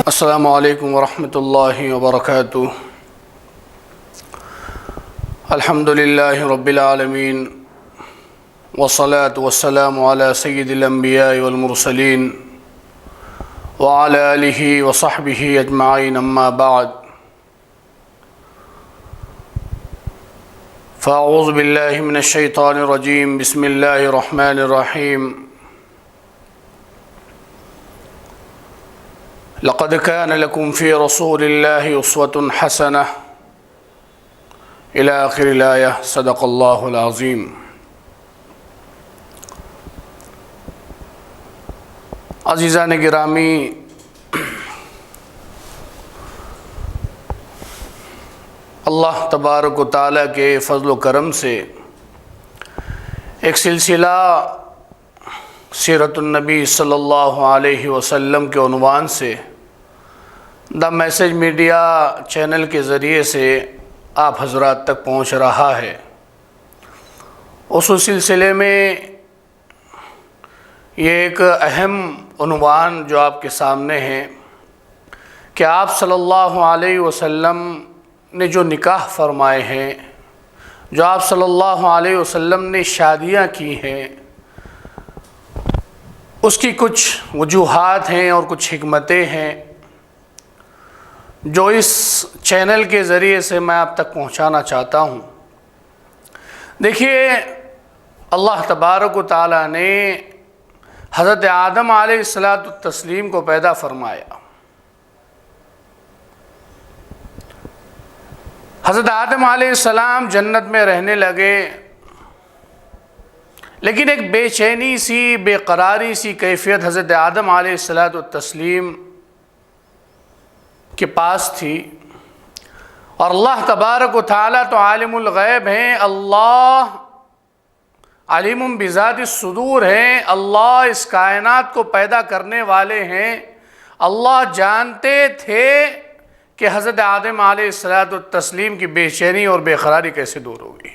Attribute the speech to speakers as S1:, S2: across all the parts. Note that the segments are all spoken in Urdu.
S1: السلام علیکم ورحمۃ اللہ وبرکاتہ۔ الحمد للہ رب العالمین والصلاة والسلام علی سید الانبیاء والمرسلین وعلی آلہ وصحبہ اجمعین، اما بعد فاعوذ باللہ من الشیطان الرجیم، بسم اللہ الرحمن الرحیم۔ لقد كان لكم في رسول الله أسوة حسنة إلى آخر الآية، صدق الله العظيم۔ عزیزان گرامی، اللہ تبارک و تعالیٰ کے فضل و کرم سے ایک سلسلہ سیرت النبی صلی اللہ علیہ وسلم کے عنوان سے دا میسیج میڈیا چینل کے ذریعے سے آپ حضرات تک پہنچ رہا ہے۔ اس سلسلے میں یہ ایک اہم عنوان جو آپ کے سامنے ہے کہ آپ صلی اللہ علیہ وسلم نے جو نکاح فرمائے ہیں، جو آپ صلی اللہ علیہ وسلم نے شادیاں کی ہیں، اس کی کچھ وجوہات ہیں اور کچھ حکمتیں ہیں جو اس چینل کے ذریعے سے میں آپ تک پہنچانا چاہتا ہوں۔ دیکھیے، اللہ تبارک و تعالیٰ نے حضرت آدم علیہ السلام کو پیدا فرمایا۔ حضرت آدم علیہ السلام جنت میں رہنے لگے، لیکن ایک بے چینی سی، بے قراری سی کیفیت حضرت آدم علیہ السلام کے پاس تھی، اور اللہ تبارک و تعالیٰ تو عالم الغیب ہیں، اللہ علیم بذات الصدور ہیں، اللہ اس کائنات کو پیدا کرنے والے ہیں۔ اللہ جانتے تھے کہ حضرت آدم علیہ السلام کی بے چینی اور بے قراری کیسے دور ہوگی۔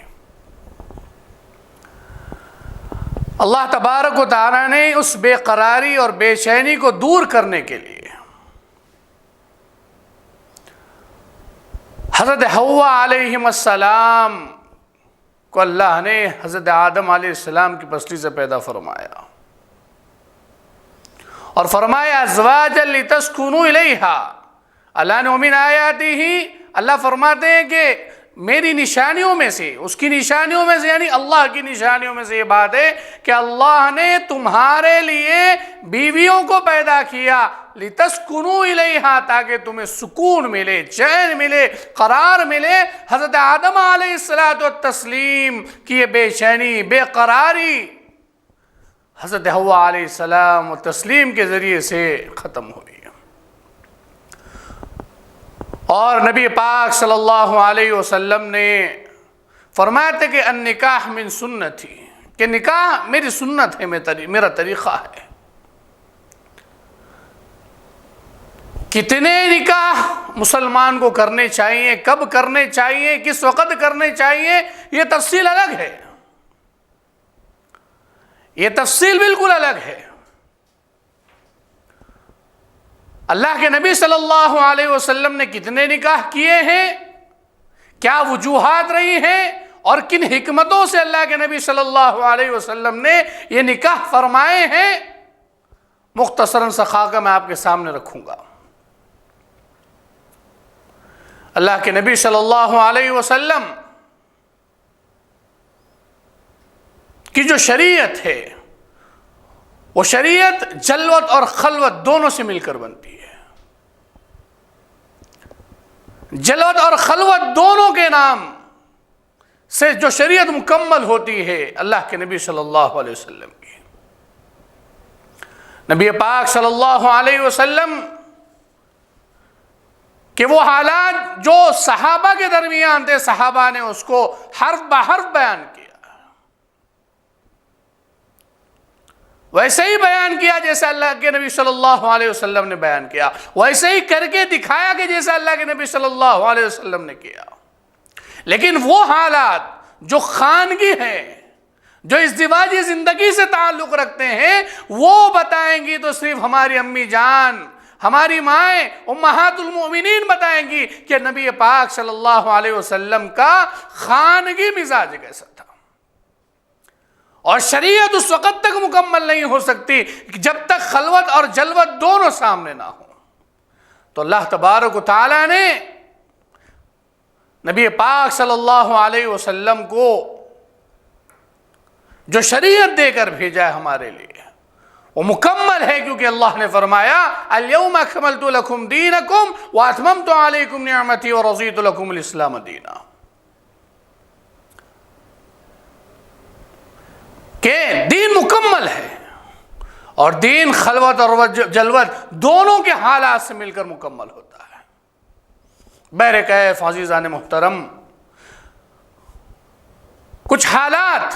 S1: اللہ تبارک و تعالیٰ نے اس بے قراری اور بے چینی کو دور کرنے کے لیے حضرت حوا علیہ السلام کو اللہ نے حضرت آدم علیہ السلام کی پسلی سے پیدا فرمایا، اور فرمایا ازواجا لتسکنوا الیہا۔ اللہ نے من آیاتہ، اللہ فرماتے ہیں کہ میری نشانیوں میں سے، اس کی نشانیوں میں سے یعنی اللہ کی نشانیوں میں سے یہ بات ہے کہ اللہ نے تمہارے لیے بیویوں کو پیدا کیا، لِتَسْكُنُوا إِلَيْهَا، تاکہ تمہیں سکون ملے، چین ملے، قرار ملے۔ حضرت آدم علیہ السلام کی یہ بے چینی، بے قراری حضرت حوا علیہ السلام و تسلیم کے ذریعے سے ختم ہوئی۔ اور نبی پاک صلی اللہ علیہ وسلم نے فرمایا تھا کہ النکاح من سنتی، کہ نکاح میری سنت ہے، میرا طریقہ ہے۔ کتنے نکاح مسلمان کو کرنے چاہیے، کب کرنے چاہیے، کس وقت کرنے چاہیے، یہ تفصیل الگ ہے، یہ تفصیل بالکل الگ ہے۔ اللہ کے نبی صلی اللہ علیہ وسلم نے کتنے نکاح کیے ہیں، کیا وجوہات رہی ہیں، اور کن حکمتوں سے اللہ کے نبی صلی اللہ علیہ وسلم نے یہ نکاح فرمائے ہیں، مختصراً سا خاکہ میں آپ کے سامنے رکھوں گا۔ اللہ کے نبی صلی اللہ علیہ وسلم کی جو شریعت ہے، وہ شریعت جلوت اور خلوت دونوں سے مل کر بنتی ہے۔ جلوت اور خلوت دونوں کے نام سے جو شریعت مکمل ہوتی ہے اللہ کے نبی صلی اللہ علیہ وسلم کی۔ نبی پاک صلی اللہ علیہ وسلم کہ وہ حالات جو صحابہ کے درمیان تھے، صحابہ نے اس کو حرف بحرف بیان کیا، ویسے ہی بیان کیا جیسے اللہ کے نبی صلی اللہ علیہ وسلم نے بیان کیا، ویسے ہی کر کے دکھایا کہ جیسے اللہ کے نبی صلی اللہ علیہ وسلم نے کیا۔ لیکن وہ حالات جو خانگی ہیں، جو ازدواجی زندگی سے تعلق رکھتے ہیں وہ بتائیں گی تو صرف ہماری امی جان، ہماری مائیں امہات المؤمنین بتائیں گی کہ نبی پاک صلی اللہ علیہ وسلم کا خانگی مزاج کیسا تھا۔ اور شریعت اس وقت تک مکمل نہیں ہو سکتی جب تک خلوت اور جلوت دونوں سامنے نہ ہوں۔ تو اللہ تبارک و تعالیٰ نے نبی پاک صلی اللہ علیہ وسلم کو جو شریعت دے کر بھیجا ہے ہمارے لیے وہ مکمل ہے، کیونکہ اللہ نے فرمایا اليوم اکملت لکم دینکم واتممت علیکم نعمتی ورضیت لکم الاسلام دینا، کہ دین مکمل ہے، اور دین خلوت اور جلوت دونوں کے حالات سے مل کر مکمل ہوتا ہے۔ بہرکیف عزیزان محترم، کچھ حالات،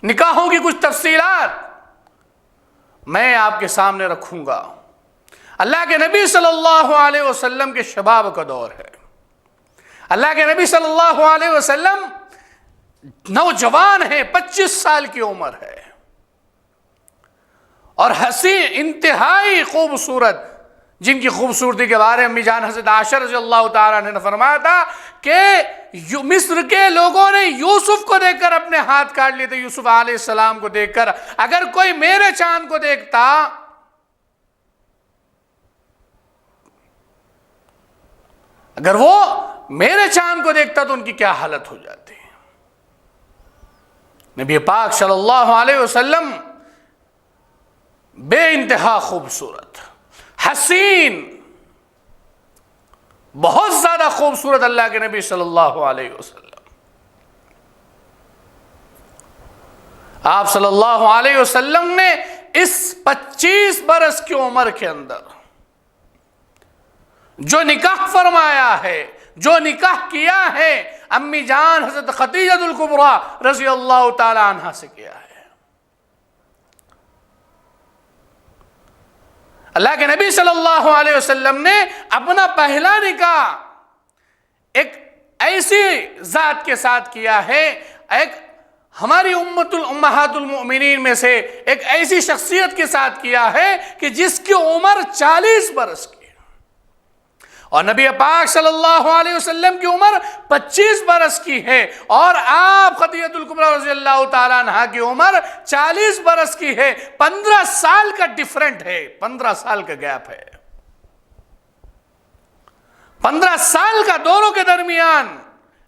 S1: نکاحوں کی کچھ تفصیلات میں آپ کے سامنے رکھوں گا۔ اللہ کے نبی صلی اللہ علیہ وسلم کے شباب کا دور ہے۔ اللہ کے نبی صلی اللہ علیہ وسلم نوجوان ہیں، 25 سال کی عمر ہے، اور حسین انتہائی خوبصورت، جن کی خوبصورتی کے بارے میں امی جان حضرت عائشہ رضی اللہ تعالیٰ عنہ نے فرمایا تھا کہ مصر کے لوگوں نے یوسف کو دیکھ کر اپنے ہاتھ کاٹ لیے تھے، یوسف علیہ السلام کو دیکھ کر۔ اگر کوئی میرے چاند کو دیکھتا، اگر وہ میرے چاند کو دیکھتا تو ان کی کیا حالت ہو جاتی۔ نبی پاک صلی اللہ علیہ وسلم بے انتہا خوبصورت، حسین، بہت زیادہ خوبصورت اللہ کے نبی صلی اللہ علیہ وسلم۔ آپ صلی اللہ علیہ وسلم نے اس 25 برس کی عمر کے اندر جو نکاح فرمایا ہے، جو نکاح کیا ہے، امی جان حضرت خدیجہ الکبریٰ رضی اللہ تعالی عنہ سے کیا ہے۔ اللہ کے نبی صلی اللہ علیہ وسلم نے اپنا پہلا نکاح ایک ایسی ذات کے ساتھ کیا ہے، ایک ہماری امہات المؤمنین میں سے ایک ایسی شخصیت کے ساتھ کیا ہے کہ جس کی عمر 40 برس کی، اور نبی پاک صلی اللہ علیہ وسلم کی عمر 25 برس کی ہے، اور آپ خدیجہ الکبریٰ رضی اللہ تعالیٰ عنہ کی عمر 40 برس کی ہے۔ 15 سال کا ڈیفرنٹ ہے، 15 سال کا گیپ ہے، 15 سال کا دونوں کے درمیان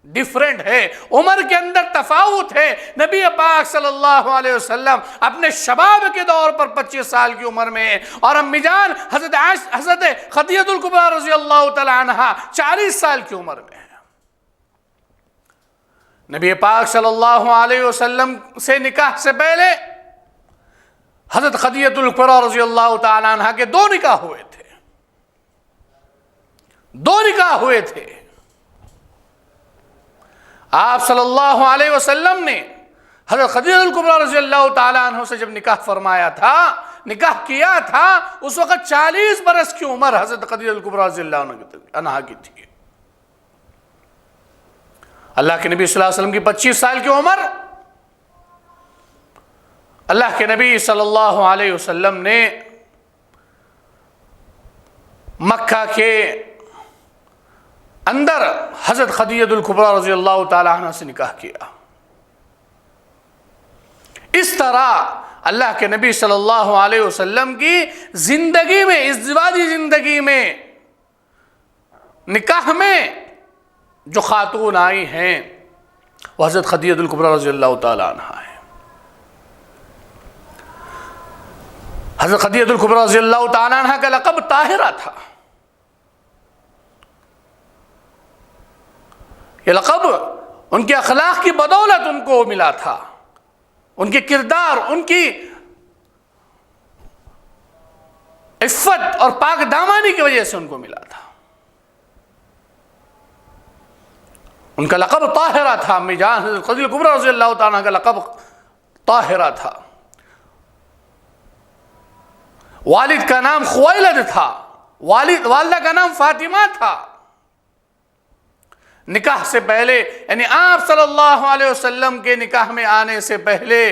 S1: ڈیفرنٹ ہے، عمر کے اندر تفاوت ہے۔ نبی پاک صلی اللہ علیہ وسلم اپنے شباب کے دور پر 25 سال کی عمر میں، اور امی جان حضرت خدیجہ الکبریٰ رضی اللہ تعالی عنہ 40 سال کی عمر میں ہے۔ نبی پاک صلی اللہ علیہ وسلم سے نکاح سے پہلے حضرت خدیجہ الکبریٰ رضی اللہ تعالی عنہ کے 2 نکاح ہوئے تھے، 2 نکاح ہوئے تھے۔ آپ صلی اللہ علیہ وسلم نے حضرت خدیجہ الکبریٰ رضی اللہ تعالیٰ عنہ سے جب نکاح فرمایا تھا، نکاح کیا تھا، اس وقت 40 برس کی عمر حضرت خدیجہ الکبریٰ رضی اللہ عنہ کی تھی۔ اللہ کے نبی صلی اللہ علیہ وسلم کی 25 سال کی عمر، اللہ کے نبی صلی اللہ علیہ وسلم نے مکہ کے اندر حضرت خدیجہ الکبریٰ رضی اللہ تعالی عنہ سے نکاح کیا۔ اس طرح اللہ کے نبی صلی اللہ علیہ وسلم کی زندگی میں، ازدواجی زندگی میں، نکاح میں جو خاتون آئی ہیں وہ حضرت خدیجہ الکبریٰ رضی اللہ تعالی عنہ ہے۔ حضرت خدیجہ الکبریٰ رضی اللہ تعالی عنہ کا لقب طاہرہ تھا۔ یہ لقب ان کے اخلاق کی بدولت ان کو ملا تھا، ان کے کردار، ان کی عفت اور پاک دامانی کی وجہ سے ان کو ملا تھا۔ ان کا لقب طاہرہ تھا، امی جان حضرت خدیجہ الکبریٰ رضی اللہ تعالیٰ عنہ کا لقب طاہرہ تھا۔ والد کا نام خویلد تھا، والدہ کا نام فاطمہ تھا۔ نکاح سے پہلے، یعنی آپ صلی اللہ علیہ وسلم کے نکاح میں آنے سے پہلے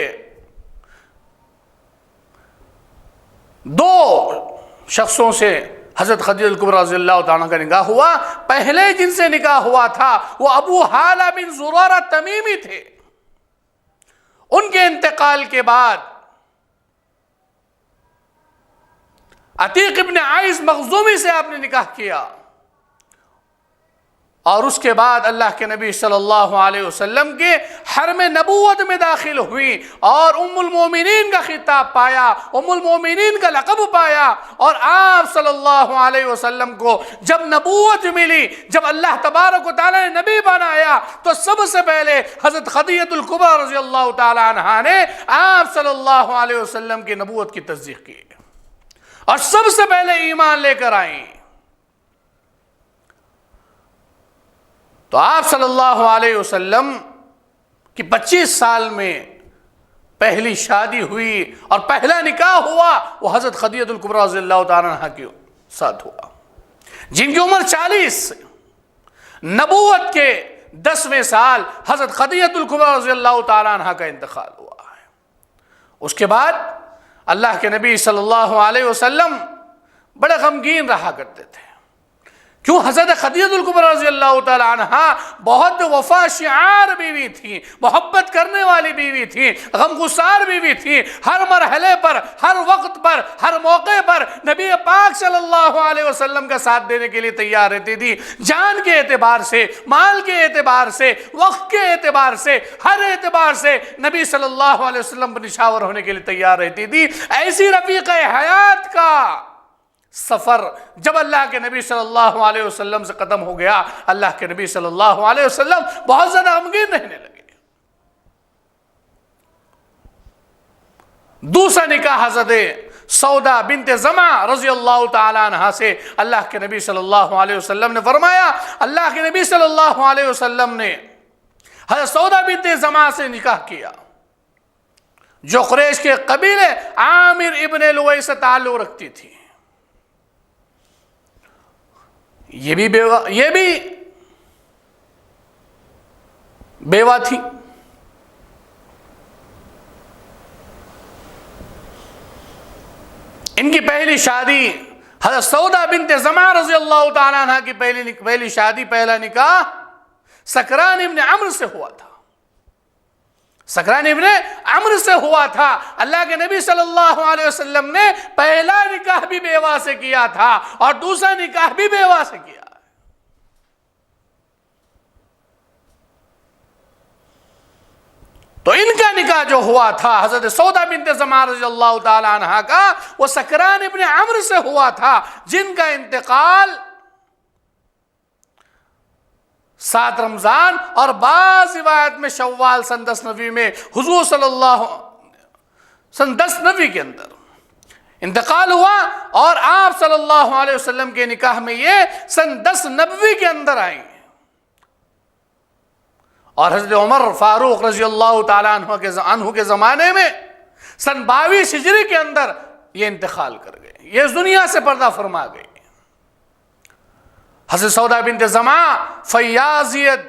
S1: 2 شخصوں سے حضرت خدیجہ کبریٰ رضی اللہ تعالیٰ کا نکاح ہوا۔ پہلے جن سے نکاح ہوا تھا وہ ابو حالہ بن زرارہ تمیمی تھے۔ ان کے انتقال کے بعد عتیق ابن عائز مخزومی سے آپ نے نکاح کیا، اور اس کے بعد اللہ کے نبی صلی اللہ علیہ وسلم کے حرم نبوت میں داخل ہوئی اور ام المومنین کا خطاب پایا، ام المومنین کا لقب پایا، اور آپ صلی اللہ علیہ وسلم کو جب نبوت ملی، جب اللہ تبارک و تعالیٰ نے نبی بنایا، تو سب سے پہلے حضرت خدیجہ الکبریٰ رضی اللہ تعالیٰ عنہا نے آپ صلی اللہ علیہ وسلم کی نبوت کی تصدیق کی اور سب سے پہلے ایمان لے کر آئیں۔ تو آپ صلی اللہ علیہ وسلم کی 25 سال میں پہلی شادی ہوئی اور پہلا نکاح ہوا وہ حضرت خدیجہ الکبریٰ رضی اللہ تعالیٰ عنہ کے ساتھ ہوا، جن کی عمر 40 سے نبوت کے 10ویں سال حضرت خدیجہ الکبریٰ رضی اللہ تعالیٰ عنہ کا انتقال ہوا ہے۔ اس کے بعد اللہ کے نبی صلی اللہ علیہ وسلم بڑے غمگین رہا کرتے تھے، کیوں؟ حضرت خدیجہ الکبریٰ رضی اللہ تعالی عنہ بہت وفا شعار بیوی تھی، محبت کرنے والی بیوی تھی، غمگسار بیوی تھی، ہر مرحلے پر، ہر وقت پر، ہر موقع پر نبی پاک صلی اللہ علیہ وسلم کا ساتھ دینے کے لیے تیار رہتی تھی، جان کے اعتبار سے، مال کے اعتبار سے، وقت کے اعتبار سے، ہر اعتبار سے نبی صلی اللہ علیہ وسلم پر نشاور ہونے کے لیے تیار رہتی تھی۔ ایسی رفیق حیات کا سفر جب اللہ کے نبی صلی اللہ علیہ وسلم سے ختم ہو گیا، اللہ کے نبی صلی اللہ علیہ وسلم بہت زیادہ غمگین رہنے لگے۔ دوسرا نکاح حضرت سودا بنت زمعہ رضی اللہ تعالی عنہ سے اللہ کے نبی صلی اللہ علیہ وسلم نے فرمایا، اللہ کے نبی صلی اللہ علیہ وسلم نے حضرت سودا بنت زمعہ سے نکاح کیا، جو قریش کے قبیلے عامر ابن لؤی سے تعلق رکھتی تھی۔ یہ بھی بیوہ تھی۔ ان کی پہلی شادی حضرت سودا بنت زمعہ رضی اللہ تعالیٰ عنہ کی پہلی شادی، پہلا نکاح سکران ابن عمرو سے ہوا تھا۔ سکران ابن عمرو سے ہوا تھا۔ اللہ کے نبی صلی اللہ علیہ وسلم نے پہلا نکاح بھی بیوہ سے کیا تھا اور دوسرا نکاح بھی بیوہ سے کیا۔ تو ان کا نکاح جو ہوا تھا حضرت سودا بنت زمعہ رضی اللہ تعالی عنہ کا، وہ سکران ابن عمرو سے ہوا تھا، جن کا انتقال 7 رمضان اور بعض روایت میں شوال سن 10 نبوی میں حضور صلی اللہ سن 10 نبوی کے اندر انتقال ہوا، اور آپ صلی اللہ علیہ وسلم کے نکاح میں یہ سن 10 نبوی کے اندر آئیں، اور حضرت عمر فاروق رضی اللہ تعالیٰ عنہ کے زمانے میں سن 22 ہجری کے اندر یہ انتقال کر گئے، یہ اس دنیا سے پردہ فرما گئے۔ حضرت سودا بنت زمعہ فیاضیت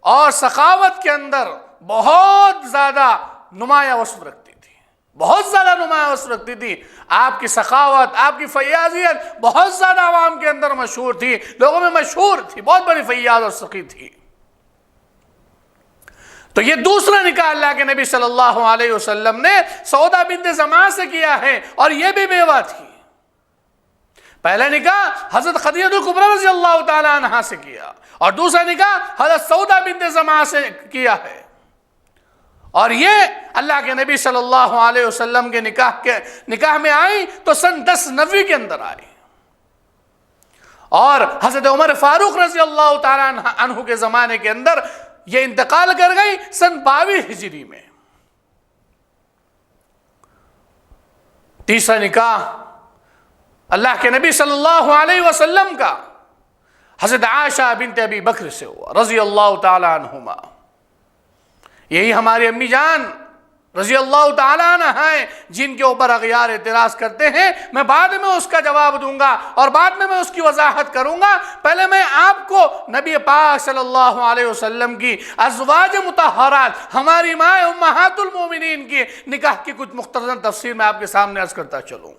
S1: اور سخاوت کے اندر بہت زیادہ نمایاں وصف رکھتی تھی، بہت زیادہ نمایاں وصف رکھتی تھی۔ آپ کی سخاوت، آپ کی فیاضیت بہت زیادہ عوام کے اندر مشہور تھی، لوگوں میں مشہور تھی، بہت بڑی فیاض اور سخی تھی۔ تو یہ دوسرا نکاح اللہ کے نبی صلی اللہ علیہ وسلم نے سودا بنت زمعہ سے کیا ہے، اور یہ بھی بیوہ تھی۔ پہلا نکاح حضرت خدیجہ الکبریٰ رضی اللہ تعالی عنہ سے کیا، اور دوسرا نکاح حضرت سودا بنت زمعہ سے کیا ہے، اور یہ اللہ کے نبی صلی اللہ علیہ وسلم کے نکاح میں آئی تو سن 10 نبوی کے اندر آئی، اور حضرت عمر فاروق رضی اللہ تعالی عنہ کے زمانے کے اندر یہ انتقال کر گئی سن 22 ہجری میں۔ تیسرا نکاح اللہ کے نبی صلی اللہ علیہ وسلم کا حضرت عائشہ بنت ابی بکر سے ہوا رضی اللہ تعالی عنہما۔ یہی ہماری امی جان رضی اللہ تعالیٰ عنہ ہیں جن کے اوپر اغیار اعتراض کرتے ہیں. میں بعد میں اس کا جواب دوں گا اور بعد میں اس کی وضاحت کروں گا. پہلے میں آپ کو نبی پاک صلی اللہ علیہ وسلم کی ازواج مطہرات ہماری ماں امہات المومنین کی نکاح کی کچھ مختصر تفسیر میں آپ کے سامنے عرض کرتا چلوں.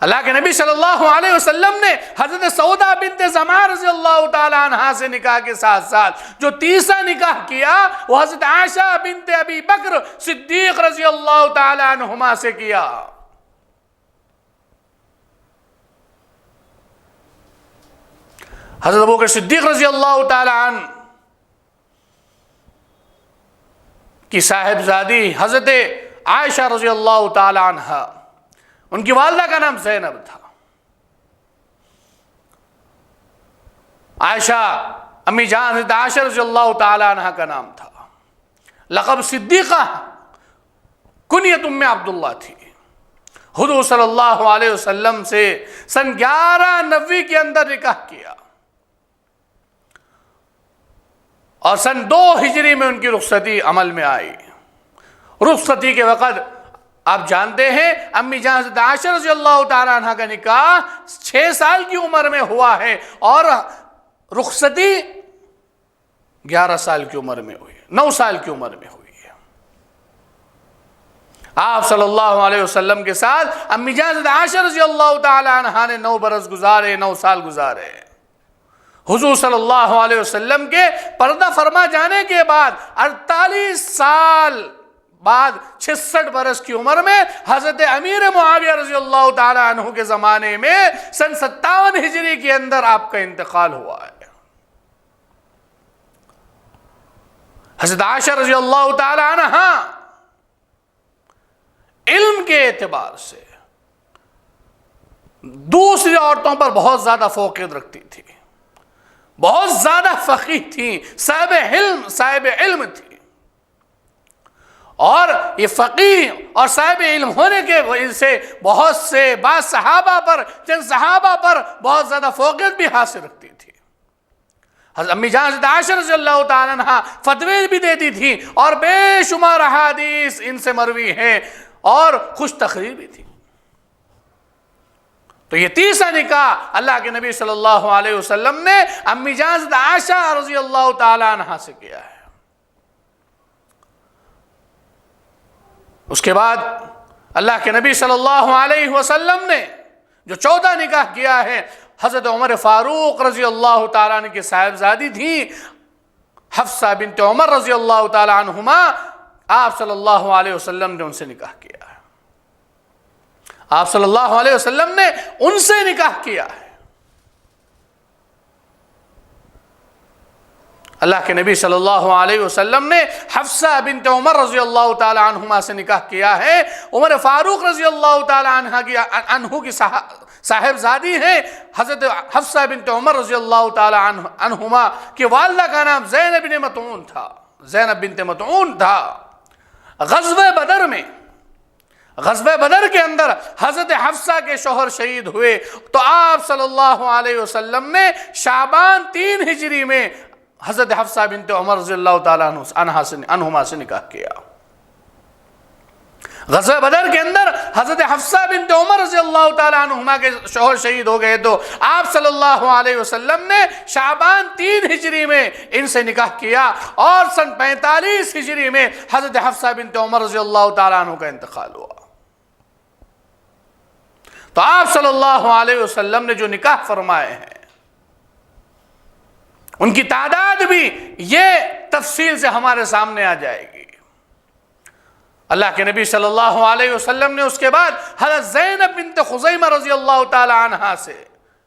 S1: اللہ کے نبی صلی اللہ علیہ وسلم نے حضرت سودا بنت زمعہ رضی اللہ تعالی عنہا سے نکاح کے ساتھ ساتھ جو تیسرا نکاح کیا وہ حضرت عائشہ بنت ابی بکر صدیق رضی اللہ تعالی عنہما سے کیا. حضرت ابوبکر صدیق رضی اللہ تعالی عنہ کی صاحبزادی حضرت عائشہ رضی اللہ تعالی عنہا، ان کی والدہ کا نام زینب تھا. عائشہ امی جان حضرت عائشہ رضی اللہ تعالی عنہ کا نام تھا. لقب صدیقہ کنیت ام عبداللہ تھی. حضور صلی اللہ علیہ وسلم سے سن 1190 کے اندر نکاح کیا اور سن 2 ہجری میں ان کی رخصتی عمل میں آئی. رخصتی کے وقت آپ جانتے ہیں امی جان حضرت عائشہ رضی اللہ تعالی عنہ کا نکاح 6 سال کی عمر میں ہوا ہے اور رخصتی 11 سال کی عمر میں ہوئی، 9 سال کی عمر میں ہوئی ہے. آپ صلی اللہ علیہ وسلم کے ساتھ امی جان حضرت عائشہ رضی اللہ تعالی عنہ نے 9 برس گزارے، 9 سال گزارے. حضور صلی اللہ علیہ وسلم کے پردہ فرما جانے کے بعد 48 سال بعد 66 برس کی عمر میں حضرت امیر معاویہ رضی اللہ تعالی عنہ کے زمانے میں سن 57 ہجری کے اندر آپ کا انتقال ہوا ہے. حضرت عائشہ رضی اللہ تعالی عنہ علم کے اعتبار سے دوسری عورتوں پر بہت زیادہ فوقیت رکھتی تھی، بہت زیادہ فقیہ تھی، صاحب علم تھی. اور یہ فقیہ اور صاحب علم ہونے کے وجہ سے بہت سے بعض صحابہ پر، چند صحابہ پر بہت زیادہ فوقیت بھی حاصل رکھتی تھی. حضرت امی جان حضرت عائشہ رضی اللہ تعالیٰ عنہ فتوے بھی دیتی تھی اور بے شمار احادیث ان سے مروی ہیں اور خوش تقریر بھی تھی. تو یہ تیسرا نکاح اللہ کے نبی صلی اللہ علیہ وسلم نے امی جان حضرت عائشہ رضی اللہ تعالیٰ عنہ سے کیا ہے. اس کے بعد اللہ کے نبی صلی اللہ علیہ وسلم نے جو 14 نکاح کیا ہے حضرت عمر فاروق رضی اللہ تعالیٰ عنہ کی صاحبزادی تھی حفصہ بنت عمر رضی اللہ تعالیٰ عنہما. آپ صلی اللہ علیہ وسلم نے ان سے نکاح کیا ہے. آپ صلی اللہ علیہ وسلم نے ان سے نکاح کیا ہے. اللہ کے نبی صلی اللہ علیہ وسلم نے حفصہ بنت عمر رضی اللہ تعالی عنہما سے نکاح کیا ہے. عمر فاروق رضی اللہ تعالی عنہ کی صاحبزادی ہیں حضرت حفصہ بنت عمر رضی اللہ تعالی عنہما کی والدہ کا نام زینب بنت مطعون تھا. زینب بنت مطعون تھا. غزوہ بدر کے اندر حضرت حفصہ کے شوہر شہید ہوئے تو آپ صلی اللہ علیہ وسلم نے شعبان 3 ہجری میں حضرت حفصہ بنت عمر رضی اللہ تعالیٰ عنہما سے نکاح کیا. غزوہ بدر کے اندر حضرت حفصہ بنت عمر رضی اللہ تعالیٰ عنہما کے شوہر شہید ہو گئے تو آپ صلی اللہ علیہ وسلم نے شعبان 3 ہجری میں ان سے نکاح کیا اور سن 45 ہجری میں حضرت حفصہ بنت عمر رضی اللہ تعالیٰ عنہ کا انتقال ہوا. تو آپ صلی اللہ علیہ وسلم نے جو نکاح فرمائے ہیں ان کی تعداد بھی یہ تفصیل سے ہمارے سامنے آ جائے گی. اللہ کے نبی صلی اللہ علیہ وسلم نے اس کے بعد حضرت زینب بنت خزیمہ رضی اللہ تعالی عنہا سے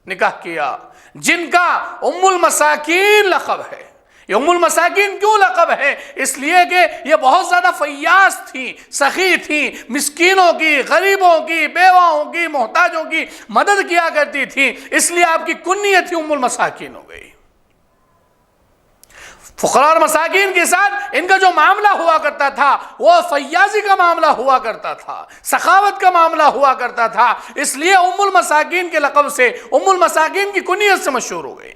S1: نکاح کیا جن کا ام المساکین لقب ہے. یہ ام المساکین کیوں لقب ہے؟ اس لیے کہ یہ بہت زیادہ فیاض تھی، سخی تھی، مسکینوں کی، غریبوں کی، بیواؤں کی، محتاجوں کی مدد کیا کرتی تھی، اس لیے آپ کی کنیت ہی ام المساکین ہو گئی. فقراء اور مساکین کے ساتھ ان کا جو معاملہ ہوا کرتا تھا وہ فیاضی کا معاملہ ہوا کرتا تھا، سخاوت کا معاملہ ہوا کرتا تھا، اس لیے ام المساکین کے لقب سے، ام المساکین کی کنیت سے مشہور ہو گئی.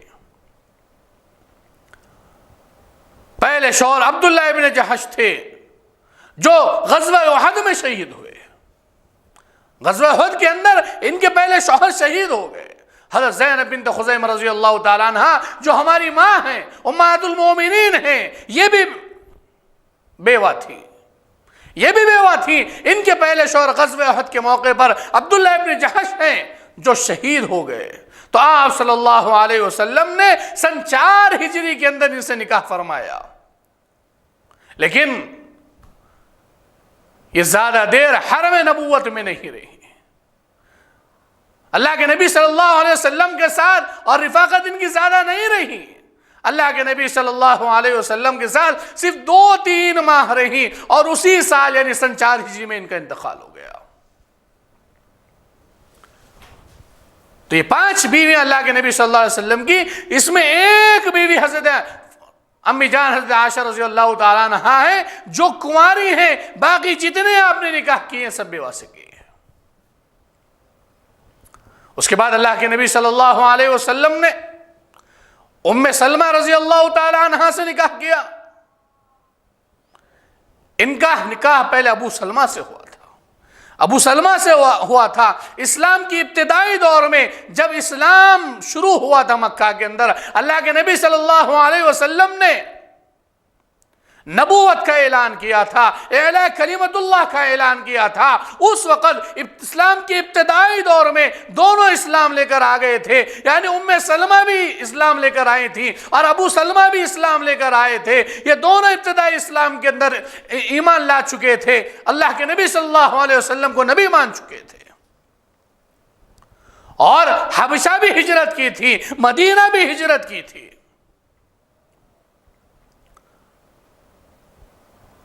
S1: پہلے شوہر عبداللہ ابن جحش تھے جو غزوہ احد میں شہید ہوئے. غزوہ احد کے اندر ان کے پہلے شوہر شہید ہو گئے. حضرت زینب بنت خزیمہ رضی اللہ تعالیٰ عنہ جو ہماری ماں ہیں، امہات المومنین ہیں، یہ بھی بیوہ تھی. ان کے پہلے شوہر غزوہ احد کے موقع پر عبداللہ ابن جحش ہیں جو شہید ہو گئے. تو آپ صلی اللہ علیہ وسلم نے سن 4 ہجری کے اندر ان سے نکاح فرمایا. لیکن یہ زیادہ دیر حرم نبوت میں نہیں رہی. اللہ کے نبی صلی اللہ علیہ وسلم کے ساتھ اور رفاقت ان کی زیادہ نہیں رہی. اللہ کے نبی صلی اللہ علیہ وسلم کے ساتھ صرف 2-3 ماہ رہی اور اسی سال یعنی سن 4 ہجری میں ان کا انتقال ہو گیا. تو یہ 5 بیویاں اللہ کے نبی صلی اللہ علیہ وسلم کی، اس میں ایک بیوی حضرت امی جان حضرت عائشہ رضی اللہ تعالیٰ عنہا ہے جو کنواری ہیں. باقی جتنے آپ نے نکاح کیے ہیں سب بیوہ سے کیے ہیں. اس کے بعد اللہ کے نبی صلی اللہ علیہ وسلم نے ام سلمہ رضی اللہ تعالیٰ عنہا سے نکاح کیا. ان کا نکاح پہلے ابو سلمہ سے ہوا تھا. اسلام کی ابتدائی دور میں جب اسلام شروع ہوا تھا مکہ کے اندر، اللہ کے نبی صلی اللہ علیہ وسلم نے نبوت کا اعلان کیا تھا، اعلیٰ کلمت اللہ کا اعلان کیا تھا. اس وقت اسلام کی ابتدائی دور میں دونوں اسلام لے کر آ گئے تھے. یعنی ام سلمہ بھی اسلام لے کر آئی تھی اور ابو سلمہ بھی اسلام لے کر آئے تھے. یہ دونوں ابتدائی اسلام کے اندر ایمان لا چکے تھے، اللہ کے نبی صلی اللہ علیہ وسلم کو نبی مان چکے تھے، اور حبشہ بھی ہجرت کی تھی، مدینہ بھی ہجرت کی تھی.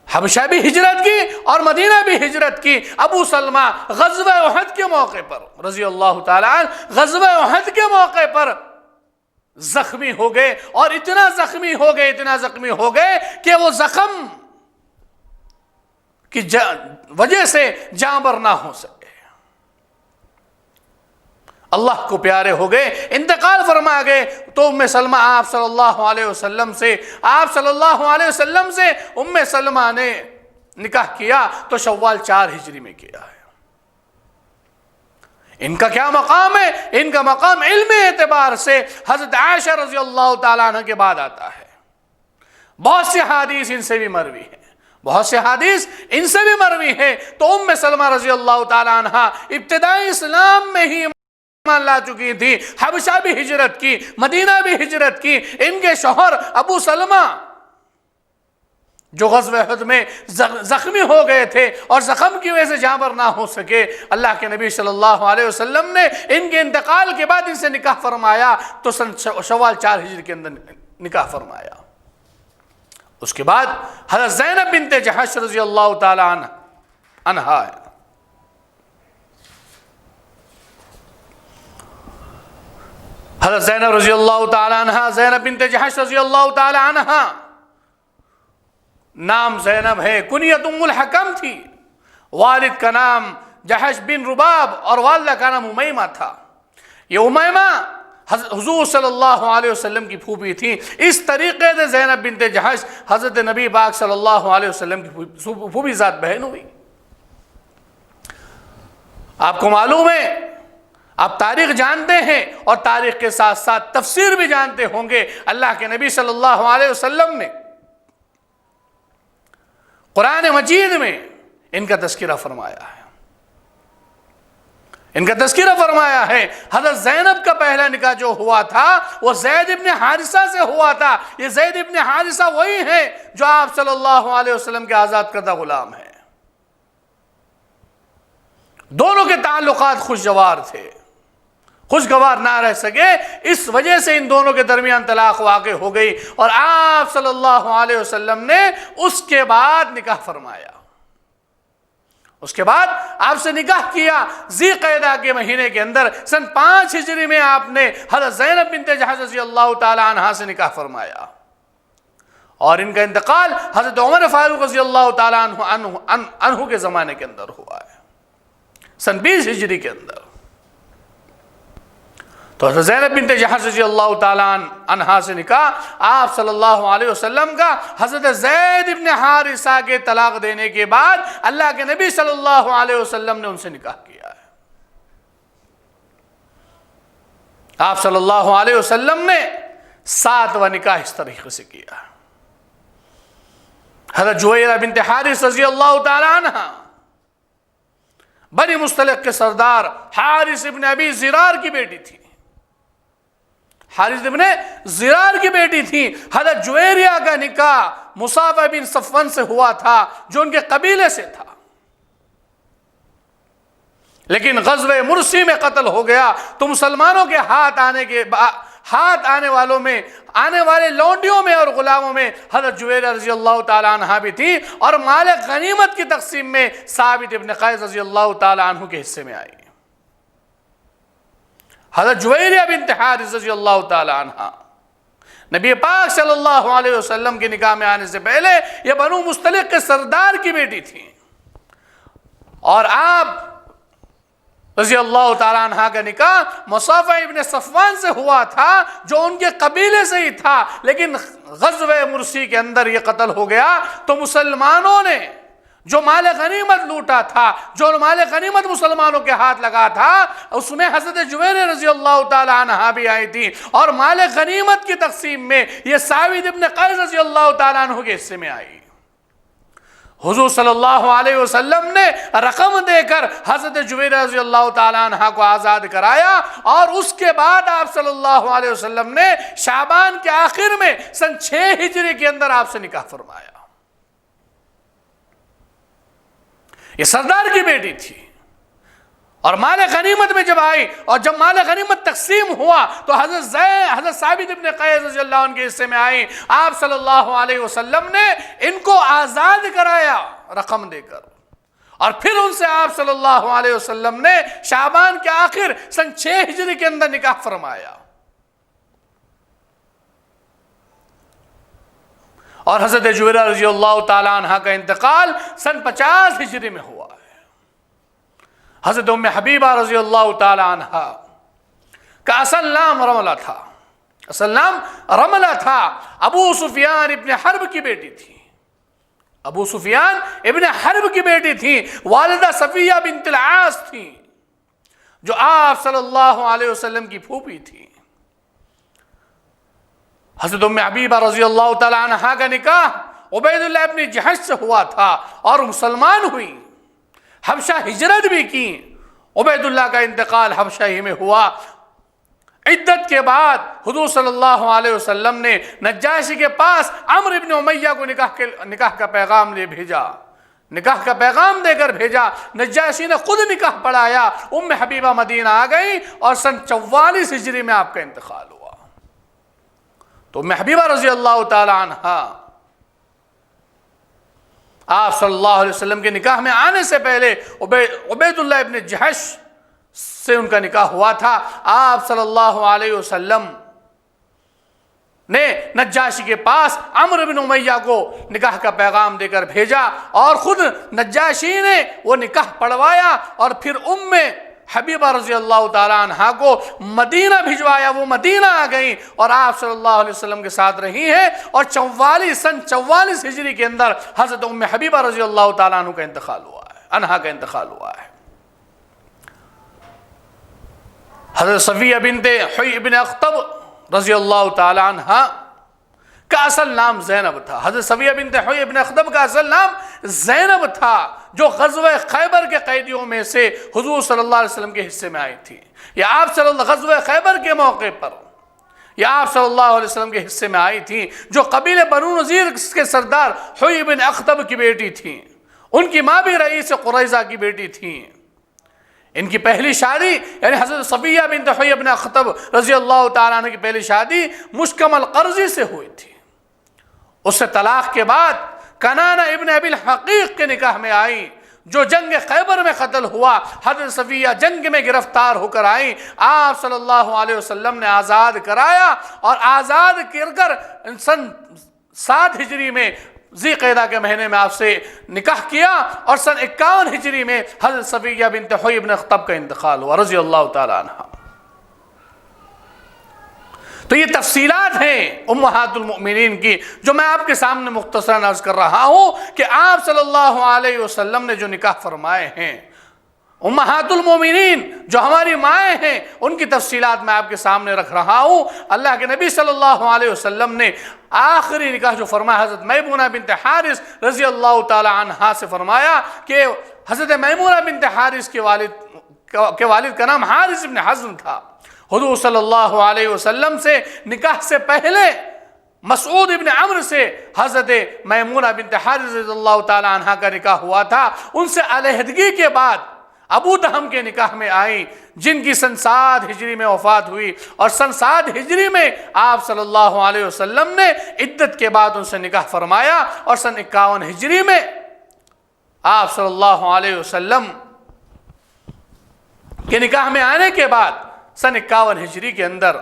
S1: حبشہ بھی ہجرت کی اور مدینہ بھی ہجرت کی. ابو سلمہ غزوہ احد کے موقع پر رضی اللہ تعالیٰ عنہ غزوہ احد کے موقع پر زخمی ہو گئے، اور اتنا زخمی ہو گئے کہ وہ زخم کی وجہ سے جاں بر نہ ہو سکے. اللہ کو پیارے ہو گئے، انتقال فرما گئے. تو ام سلمہ آپ صلی اللہ علیہ وسلم سے ام سلمہ نے نکاح کیا تو شوال 4 ہجری میں کیا ہے. ان کا کیا مقام ہے؟ ان کا مقام علم اعتبار سے حضرت عائشہ رضی اللہ تعالیٰ عنہ کے بعد آتا ہے. بہت سی حدیث ان سے بھی مروی ہے. تو ام سلمہ رضی اللہ تعالیٰ عنہ ابتدائی اسلام میں ہی ایمان لا چکی تھی، حبشہ بھی ہجرت کی، مدینہ بھی ہجرت کی. ان کے شوہر ابو سلمہ جو غزوہ احد میں زخمی ہو گئے تھے اور زخم کی وجہ سے جاں بر نہ ہو سکے، اللہ کے نبی صلی اللہ علیہ وسلم نے ان کے انتقال کے بعد ان سے نکاح فرمایا. تو سن شوال 4 ہجری کے اندر نکاح فرمایا. اس کے بعد حضرت زینب بنت جحش رضی اللہ تعالی عنہا ہے. حضرت زینب رضی اللہ تعالی عنہا، زینب بنت جحش رضی اللہ تعالی عنہا، نام زینب ہے، کنیت ام الحکم تھی. والد کا نام جحش بن رباب اور والدہ کا نام امیمہ تھا. یہ امیمہ حضور صلی اللہ علیہ وسلم کی پھوپھی تھی. اس طریقے سے زینب بنت جحش حضرت نبی پاک صلی اللہ علیہ وسلم کی پھوپھی ذات بہن ہوئی. آپ کو معلوم ہے، آپ تاریخ جانتے ہیں اور تاریخ کے ساتھ ساتھ تفسیر بھی جانتے ہوں گے. اللہ کے نبی صلی اللہ علیہ وسلم نے قرآن مجید میں ان کا تذکرہ فرمایا ہے. حضرت زینب کا پہلا نکاح جو ہوا تھا وہ زید ابن حارثہ سے ہوا تھا. یہ زید ابن حارثہ وہی ہیں جو آپ صلی اللہ علیہ وسلم کے آزاد کردہ غلام ہیں. دونوں کے تعلقات خوشگوار نہ رہ سکے، اس وجہ سے ان دونوں کے درمیان طلاق واقع ہو گئی، اور آپ صلی اللہ علیہ وسلم نے اس کے بعد نکاح فرمایا. اس کے بعد آپ سے نکاح کیا. ذی قعدہ کے مہینے کے اندر سن 5 ہجری میں آپ نے حضرت زینب بنت جحش رضی اللہ تعالی عنہا سے نکاح فرمایا، اور ان کا انتقال حضرت عمر فاروق رضی اللہ تعالی عنہ کے زمانے کے اندر ہوا ہے، سن 20 ہجری کے اندر. تو حضرت زینب بنت جحش رضی اللہ تعالیٰ عنہا سے نکاح آپ صلی اللہ علیہ وسلم کا حضرت زید بن حارثہ کے طلاق دینے کے بعد اللہ کے نبی صلی اللہ علیہ وسلم نے ان سے نکاح کیا ہے۔ آپ صلی اللہ علیہ وسلم نے 7واں نکاح اس طریقے سے کیا۔ حضرت جویرہ بنت حارث رضی اللہ تعالیٰ عنہ بنی مصطلق کے سردار حارث ابن ابی زرار کی بیٹی تھی، حارث ابن زرار کی بیٹی تھی۔ حضرت جویریہ کا نکاح مصعب بن صفوان سے ہوا تھا جو ان کے قبیلے سے تھا، لیکن غزوہ مرسی میں قتل ہو گیا تو مسلمانوں کے ہاتھ آنے والوں میں، آنے والے لونڈیوں میں اور غلاموں میں حضرت جویریہ رضی اللہ تعالیٰ عنہ بھی تھی، اور مال غنیمت کی تقسیم میں ثابت ابن قیس رضی اللہ تعالیٰ عنہ کے حصے میں آئی۔ حضرت جویریہ بنت حارث رضی اللہ تعالیٰ عنہ نبی پاک صلی اللہ علیہ وسلم کے نکاح میں آنے سے پہلے یہ بنو مصطلق کے سردار کی بیٹی تھی، اور آپ رضی اللہ تعالیٰ عنہ کا نکاح مصعب ابن صفوان سے ہوا تھا جو ان کے قبیلے سے ہی تھا، لیکن غزوہ مرسی کے اندر یہ قتل ہو گیا تو مسلمانوں نے جو مال غنیمت لوٹا تھا، جو مال غنیمت مسلمانوں کے ہاتھ لگا تھا، اس میں حضرت جویریہ رضی اللہ تعالیٰ عنہ بھی آئی تھی، اور مال غنیمت کی تقسیم میں یہ ثابت ابن قیس رضی اللہ تعالیٰ عنہ کے حصے میں آئی۔ حضور صلی اللہ علیہ وسلم نے رقم دے کر حضرت جویریہ رضی اللہ تعالیٰ عنہ کو آزاد کرایا، اور اس کے بعد آپ صلی اللہ علیہ وسلم نے شعبان کے آخر میں سن 6 ہجری کے اندر آپ سے نکاح فرمایا۔ یہ سردار کی بیٹی تھی، اور مال غنیمت میں جب آئی اور جب مال غنیمت تقسیم ہوا تو حضرت ثابت ابن قیس رضی اللہ عنہ کے حصے میں آئی۔ آپ صلی اللہ علیہ وسلم نے ان کو آزاد کرایا رقم دے کر، اور پھر ان سے آپ صلی اللہ علیہ وسلم نے شعبان کے آخر سن 6 ہجری کے اندر نکاح فرمایا، اور حضرت جویریہ رضی اللہ تعالیٰ عنہ کا انتقال سن 50 ہجری میں ہوا ہے۔ حضرت ام حبیبہ رضی اللہ تعالیٰ عنہ کا اصل نام رملہ تھا، اصل نام رملہ تھا، ابو سفیان ابن حرب کی بیٹی تھی، ابو سفیان ابن حرب کی بیٹی تھی، والدہ صفیہ بنت العاص تھی جو آپ صلی اللہ علیہ وسلم کی پھوپھی تھی۔ حضرت ام حبیبہ رضی اللہ تعالیٰ عنہ کا نکاح عبید اللہ ابن جحش سے ہوا تھا اور مسلمان ہوئی، حبشہ ہجرت بھی کی۔ عبید اللہ کا انتقال حبشہ ہی میں ہوا۔ عدت کے بعد حضور صلی اللہ علیہ وسلم نے نجاشی کے پاس عمرو ابن امیہ کو نکاح کا پیغام لے بھیجا، نکاح کا پیغام دے کر بھیجا۔ نجاشی نے خود نکاح پڑھایا، ام حبیبہ مدینہ آ گئی، اور سن 44 ہجری میں آپ کا انتقال ہوا۔ تو ام حبیبہ رضی اللہ تعالی عنہ آپ صلی اللہ علیہ وسلم کے نکاح میں آنے سے پہلے عبید اللہ ابن جحش سے ان کا نکاح ہوا تھا۔ آپ صلی اللہ علیہ وسلم نے نجاشی کے پاس عمرو بن امیہ کو نکاح کا پیغام دے کر بھیجا، اور خود نجاشی نے وہ نکاح پڑھوایا، اور پھر ام حبیبہ رضی اللہ تعالیٰ عنہ کو مدینہ بھجوایا۔ وہ مدینہ آ گئیں اور آپ صلی اللہ علیہ وسلم کے ساتھ رہی ہیں، اور سن 44 ہجری کے اندر حضرت ام حبیبہ رضی اللہ تعالیٰ عنہ کا انتقال ہوا ہے، عنہا کا انتقال ہوا ہے۔ حضرت صفیہ بنت حیی بن اخطب رضی اللہ تعالیٰ عنہ کا اصل نام زینب تھا۔ حضرت صفیہ بنت حیی بن اخطب کا اصل نام زینب تھا، جو غزوہ خیبر کے قیدیوں میں سے حضور صلی اللہ علیہ وسلم کے حصے میں آئی تھی۔ یا آپ صلی اللہ غزوہ خیبر کے موقع پر یا آپ صلی اللہ علیہ وسلم کے حصے میں آئی تھی، جو قبیلے بنو نذیر کے سردار حیی بن اخطب کی بیٹی تھی۔ ان کی ماں بھی رئیس قریظہ کی بیٹی تھی۔ ان کی پہلی شادی یعنی حضرت صفیہ بنت حیی بن اخطب رضی اللہ تعالیٰ عنہ کی پہلی شادی مشکم القرضی سے ہوئی تھی۔ اس سے طلاق کے بعد کنانہ ابن ابی الحقیق کے نکاح میں آئی، جو جنگ خیبر میں قتل ہوا۔ حضرت صفیہ جنگ میں گرفتار ہو کر آئی، آپ صلی اللہ علیہ وسلم نے آزاد کرایا، اور آزاد کر سن 7 ہجری میں ذی قعدہ کے مہینے میں آپ سے نکاح کیا، اور سن 51 ہجری میں حضرت صفیہ بنت حیی بن اخطب کا انتقال ہوا رضی اللہ تعالیٰ عنہ۔ تو یہ تفصیلات ہیں امہات المؤمنین کی جو میں آپ کے سامنے مختصراً عرض کر رہا ہوں کہ آپ صلی اللہ علیہ وسلم نے جو نکاح فرمائے ہیں، امہات المؤمنین جو ہماری مائیں ہیں، ان کی تفصیلات میں آپ کے سامنے رکھ رہا ہوں۔ اللہ کے نبی صلی اللہ علیہ وسلم نے آخری نکاح جو فرمایا حضرت میمونہ بنت حارث رضی اللہ تعالی عنہا سے فرمایا کہ حضرت میمونہ بنت حارث کے والد کا نام حارث بن حزن تھا۔ حضور صلی اللہ علیہ وسلم سے نکاح سے پہلے مسعود ابن عمرو سے حضرت میمونہ بنت حارث رضی اللہ تعالی عنہا کا نکاح ہوا تھا۔ ان سے علیحدگی کے بعد ابو طہم کے نکاح میں آئیں، جن کی سن 7 ہجری میں وفات ہوئی، اور سن 7 ہجری میں آپ صلی اللہ علیہ وسلم نے عدت کے بعد ان سے نکاح فرمایا، اور سن 51 ہجری میں آپ صلی اللہ علیہ وسلم کے نکاح میں آنے کے بعد سن 51 ہجری کے اندر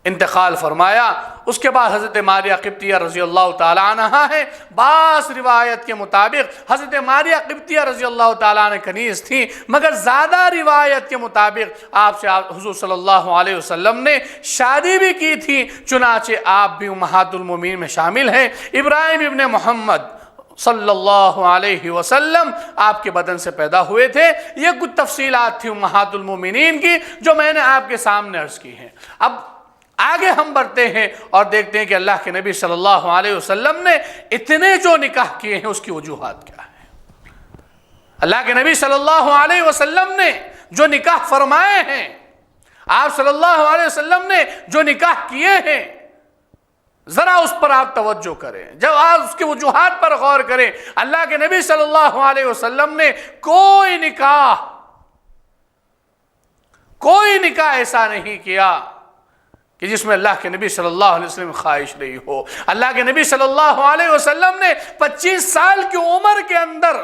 S1: انتقال فرمایا۔ اس کے بعد حضرت ماریہ قبطیہ رضی اللہ تعالی عنہا ہے۔ بعض روایت کے مطابق حضرت ماریہ قبطیہ رضی اللہ تعالیٰ عنہ کنیز تھی، مگر زیادہ روایت کے مطابق آپ سے حضور صلی اللہ علیہ وسلم نے شادی بھی کی تھی، چنانچہ آپ بھی امہات المؤمنین میں شامل ہیں۔ ابراہیم ابن محمد صلی اللہ علیہ وسلم آپ کے بدن سے پیدا ہوئے تھے۔ یہ کچھ تفصیلات تھی امہات المؤمنین کی جو میں نے آپ کے سامنے عرض کی ہیں۔ اب آگے ہم بڑھتے ہیں اور دیکھتے ہیں کہ اللہ کے نبی صلی اللہ علیہ وسلم نے اتنے جو نکاح کیے ہیں اس کی وجوہات کیا ہیں۔ اللہ کے نبی صلی اللہ علیہ وسلم نے جو نکاح فرمائے ہیں، آپ صلی اللہ علیہ وسلم نے جو نکاح کیے ہیں، ذرا اس پر آپ توجہ کریں، جب آپ اس کی وجوہات پر غور کریں۔ اللہ کے نبی صلی اللہ علیہ وسلم نے کوئی نکاح ایسا نہیں کیا کہ جس میں اللہ کے نبی صلی اللہ علیہ وسلم خواہش نہیں ہو۔ اللہ کے نبی صلی اللہ علیہ وسلم نے 25 سال کی عمر کے اندر،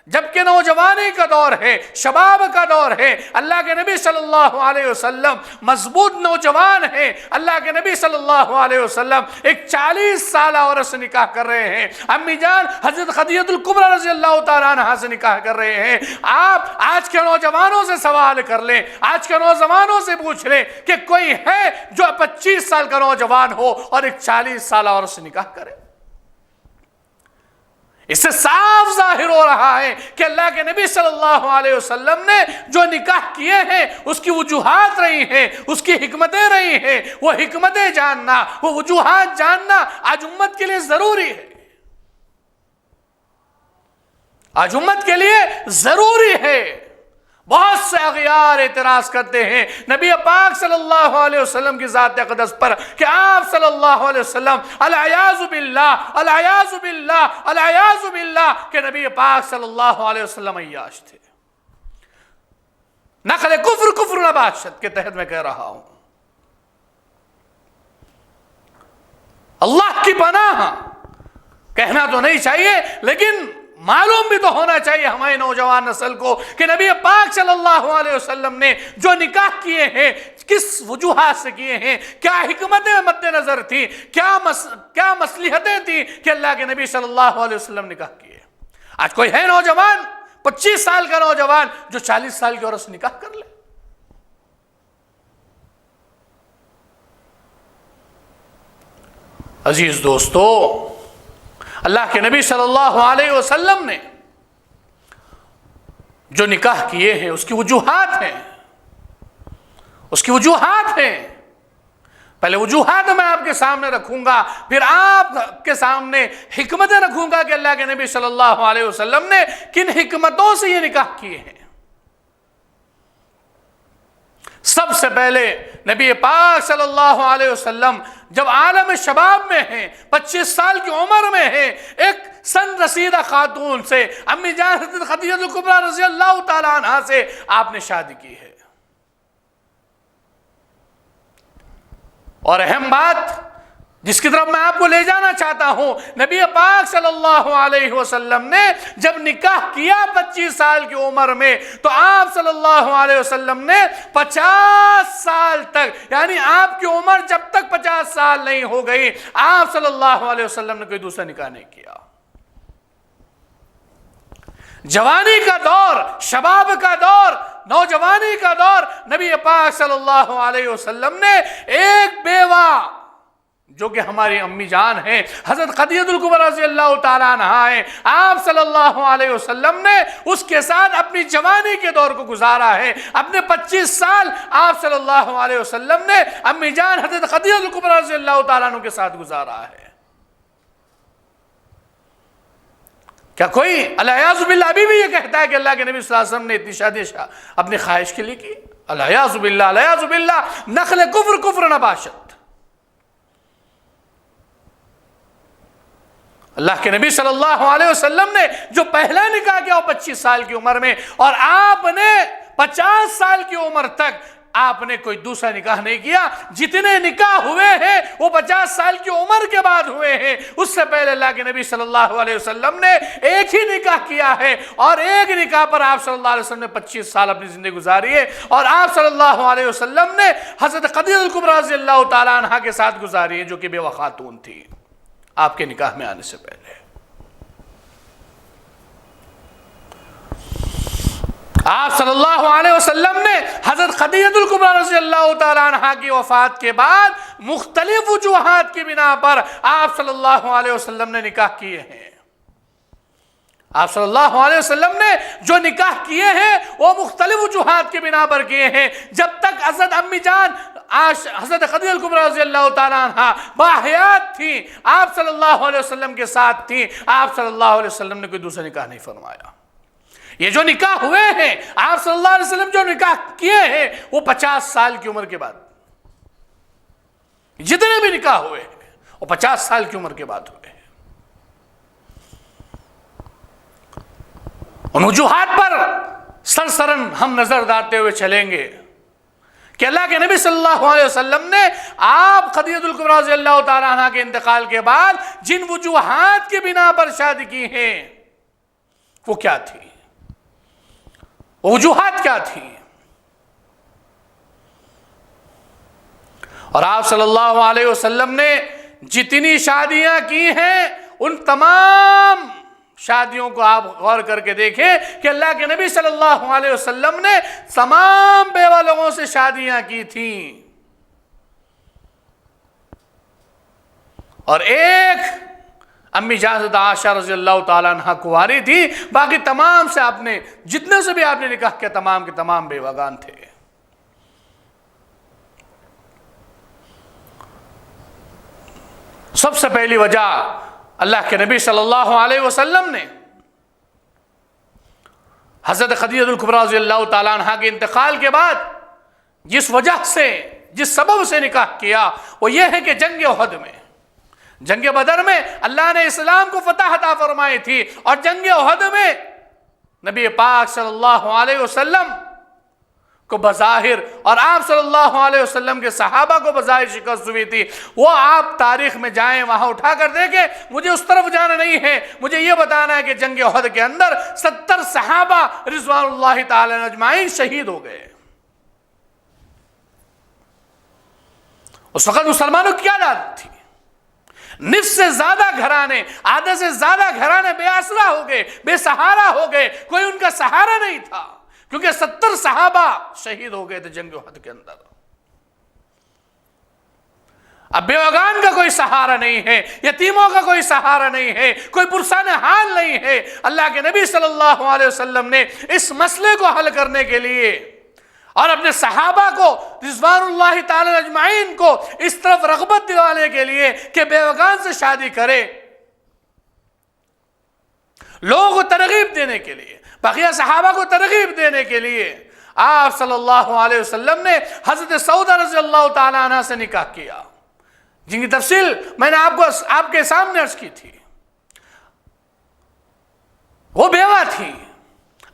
S1: جبکہ نوجوانی کا دور ہے، شباب کا دور ہے، اللہ کے نبی صلی اللہ علیہ وسلم مضبوط نوجوان ہیں، اللہ کے نبی صلی اللہ علیہ وسلم ایک 40 سالہ عورت سے نکاح کر رہے ہیں، امی جان حضرت خدیجہ الکبریٰ رضی اللہ تعالیٰ عنہا سے نکاح کر رہے ہیں۔ آپ آج کے نوجوانوں سے سوال کر لیں، آج کے نوجوانوں سے پوچھ لیں کہ کوئی ہے جو 25 سال کا نوجوان ہو اور ایک 40 سالہ عورت سے نکاح کرے؟ اس سے صاف ظاہر ہو رہا ہے کہ اللہ کے نبی صلی اللہ علیہ وسلم نے جو نکاح کیے ہیں اس کی وجوہات رہی ہیں، اس کی حکمتیں رہی ہیں۔ وہ حکمتیں جاننا، وہ وجوہات جاننا آج امت کے لیے ضروری ہے، آج امت کے لیے ضروری ہے۔ بہت سے اغیار اعتراض کرتے ہیں نبی پاک صلی اللہ علیہ وسلم کی ذات اقدس پر کہ آپ صلی اللہ علیہ وسلم العیاذ باللہ کہ نبی پاک صلی اللہ علیہ وسلم عیاش تھے۔ نقل کفر نباشت کے تحت میں کہہ رہا ہوں، اللہ کی پناہ کہنا تو نہیں چاہیے، لیکن معلوم بھی تو ہونا چاہیے ہمارے نوجوان نسل کو کہ نبی پاک صلی اللہ علیہ وسلم نے جو نکاح کیے ہیں کس وجوہات سے کیے ہیں، کیا حکمتیں مد نظر تھی، کیا مصلحتیں تھیں کہ اللہ کے نبی صلی اللہ علیہ وسلم نکاح کیے۔ آج کوئی ہے نوجوان 25 سال کا نوجوان جو 40 سال کی عورت سے نکاح کر لے؟ عزیز دوستو، اللہ کے نبی صلی اللہ علیہ وسلم نے جو نکاح کیے ہیں اس کی وجوہات ہیں، پہلے وجوہات میں آپ کے سامنے رکھوں گا، پھر آپ کے سامنے حکمتیں رکھوں گا کہ اللہ کے نبی صلی اللہ علیہ وسلم نے کن حکمتوں سے یہ نکاح کیے ہیں۔ سب سے پہلے نبی پاک صلی اللہ علیہ وسلم جب عالم شباب میں ہیں، 25 سال کی عمر میں ہیں، ایک سن رسیدہ خاتون سے، امی جان حضرت خدیجہ الکبریٰ رضی اللہ تعالیٰ عنہا سے آپ نے شادی کی ہے۔ اور اہم بات جس کی طرف میں آپ کو لے جانا چاہتا ہوں، نبی پاک صلی اللہ علیہ وسلم نے جب نکاح کیا 25 سال کی عمر میں، تو آپ صلی اللہ علیہ وسلم نے 50 سال تک، یعنی آپ کی عمر جب تک 50 سال نہیں ہو گئی، آپ صلی اللہ علیہ وسلم نے کوئی دوسرا نکاح نہیں کیا۔ جوانی کا دور، شباب کا دور نوجوانی کا دور، نبی پاک صلی اللہ علیہ وسلم نے ایک بیوہ جو کہ ہماری امی جان ہیں حضرت خدیجہ الکبریٰ رضی اللہ تعالیٰ عنہا ہے، آپ صلی اللہ علیہ وسلم نے اس کے ساتھ اپنی جوانی کے دور کو گزارا ہے۔ اپنے 25 سال آپ صلی اللہ علیہ وسلم نے امی جان حضرت خدیجہ الکبریٰ رضی اللہ تعالیٰ عنہ کے ساتھ گزارا ہے۔ کیا کوئی الیاذ باللہ ابھی بھی یہ کہتا ہے کہ اللہ کے نبی صلی اللہ علیہ وسلم نے اتنی شادی اپنی خواہش کے لیے کی؟ الیاذ باللہ، نخل کفر نباشت۔ اللہ کے نبی صلی اللہ علیہ وسلم نے جو پہلا نکاح کیا وہ 25 سال کی عمر میں، اور آپ نے 50 سال کی عمر تک آپ نے کوئی دوسرا نکاح نہیں کیا۔ جتنے نکاح ہوئے ہیں وہ 50 سال کی عمر کے بعد ہوئے ہیں۔ اس سے پہلے اللہ کے نبی صلی اللہ علیہ وسلم نے ایک ہی نکاح کیا ہے، اور ایک نکاح پر آپ صلی اللہ علیہ وسلم نے 25 سال اپنی زندگی گزاری ہے، اور آپ صلی اللہ علیہ وسلم نے حضرت خدیجہ الکبریٰ رضی اللہ تعالیٰ عنہا کے ساتھ گزاری ہے، جو کہ بیوہ خاتون تھی آپ کے نکاح میں آنے سے پہلے۔ آپ صلی اللہ علیہ وسلم نے حضرت خدیجہ الکبریٰ رضی اللہ تعالیٰ عنہا کی وفات کے بعد مختلف وجوہات کی بنا پر آپ صلی اللہ علیہ وسلم نے نکاح کیے ہیں۔ آپ صلی اللہ علیہ وسلم نے جو نکاح کیے ہیں وہ مختلف وجوہات کی بنا پر کیے ہیں۔ جب تک حضرت امی جان حضرت خدیجہ الکبریٰ رضی اللہ تعالیٰ عنہا باحیات تھیں، آپ صلی اللہ علیہ وسلم کے ساتھ تھیں، آپ صلی اللہ علیہ وسلم نے کوئی دوسرا نکاح نہیں فرمایا۔ یہ جو نکاح ہوئے ہیں، آپ صلی اللہ علیہ وسلم جو نکاح کیے ہیں وہ 50 سال کی عمر کے بعد، جتنے بھی نکاح ہوئے ہیں وہ 50 سال کی عمر کے بعد ہوئے ہیں۔ ان وجوہات پر سرسرن ہم نظر ڈالتے ہوئے چلیں گے کہ اللہ کے نبی صلی اللہ علیہ وسلم نے آپ خدیجہ الکبریٰ رضی اللہ تعالیٰ عنہ کے انتقال کے بعد جن وجوہات کی بنا پر شادی کی ہیں وہ کیا تھی، وہ وجوہات کیا تھی۔ اور آپ صلی اللہ علیہ وسلم نے جتنی شادیاں کی ہیں ان تمام شادیوں کو آپ غور کر کے دیکھیں کہ اللہ کے نبی صلی اللہ علیہ وسلم نے تمام بیوہ لوگوں سے شادیاں کی تھیں، اور ایک امی جان حضرت عائشہ رضی اللہ تعالیٰ عنہ کنواری تھی، باقی تمام سے آپ نے جتنے سے بھی آپ نے نکاح کیا تمام کے تمام بیوگان تھے۔ سب سے پہلی وجہ اللہ کے نبی صلی اللہ علیہ وسلم نے حضرت خدیجہ الکبریٰ رضی اللہ تعالیٰ عنہ کے انتقال کے بعد جس وجہ سے جس سبب سے نکاح کیا وہ یہ ہے کہ جنگ احد میں، جنگ بدر میں اللہ نے اسلام کو فتح عطا فرمائی تھی، اور جنگ احد میں نبی پاک صلی اللہ علیہ وسلم کو بظاہر اور آپ صلی اللہ علیہ وسلم کے صحابہ کو بظاہر شکست ہوئی تھی۔ وہ آپ تاریخ میں جائیں وہاں اٹھا کر دیکھیں، مجھے اس طرف جانا نہیں ہے، مجھے یہ بتانا ہے کہ جنگ احد کے اندر 70 صحابہ رضوان اللہ تعالی اجمعین شہید ہو گئے۔ اس وقت مسلمانوں کی کیا حالت تھی؟ نصف سے زیادہ گھرانے، آدھے سے زیادہ گھرانے بے آسرا ہو گئے، بے سہارا ہو گئے، کوئی ان کا سہارا نہیں تھا، کیونکہ 70 صحابہ شہید ہو گئے تھے جنگ احد کے اندر۔ اب بیوگان کا کوئی سہارا نہیں ہے، یتیموں کا کوئی سہارا نہیں ہے، کوئی پرسان حال نہیں ہے۔ اللہ کے نبی صلی اللہ علیہ وسلم نے اس مسئلے کو حل کرنے کے لیے اور اپنے صحابہ کو رضوان اللہ تعالی اجمعین کو اس طرف رغبت دلانے کے لیے کہ بیوگان سے شادی کرے، لوگوں کو ترغیب دینے کے لیے، بقیہ صحابہ کو ترغیب دینے کے لیے آپ صلی اللہ علیہ وسلم نے حضرت سعودہ رضی اللہ تعالیٰ عنہ سے نکاح کیا، جن کی تفصیل میں نے آپ کے سامنے عرض کی تھی۔ وہ بیوہ تھی،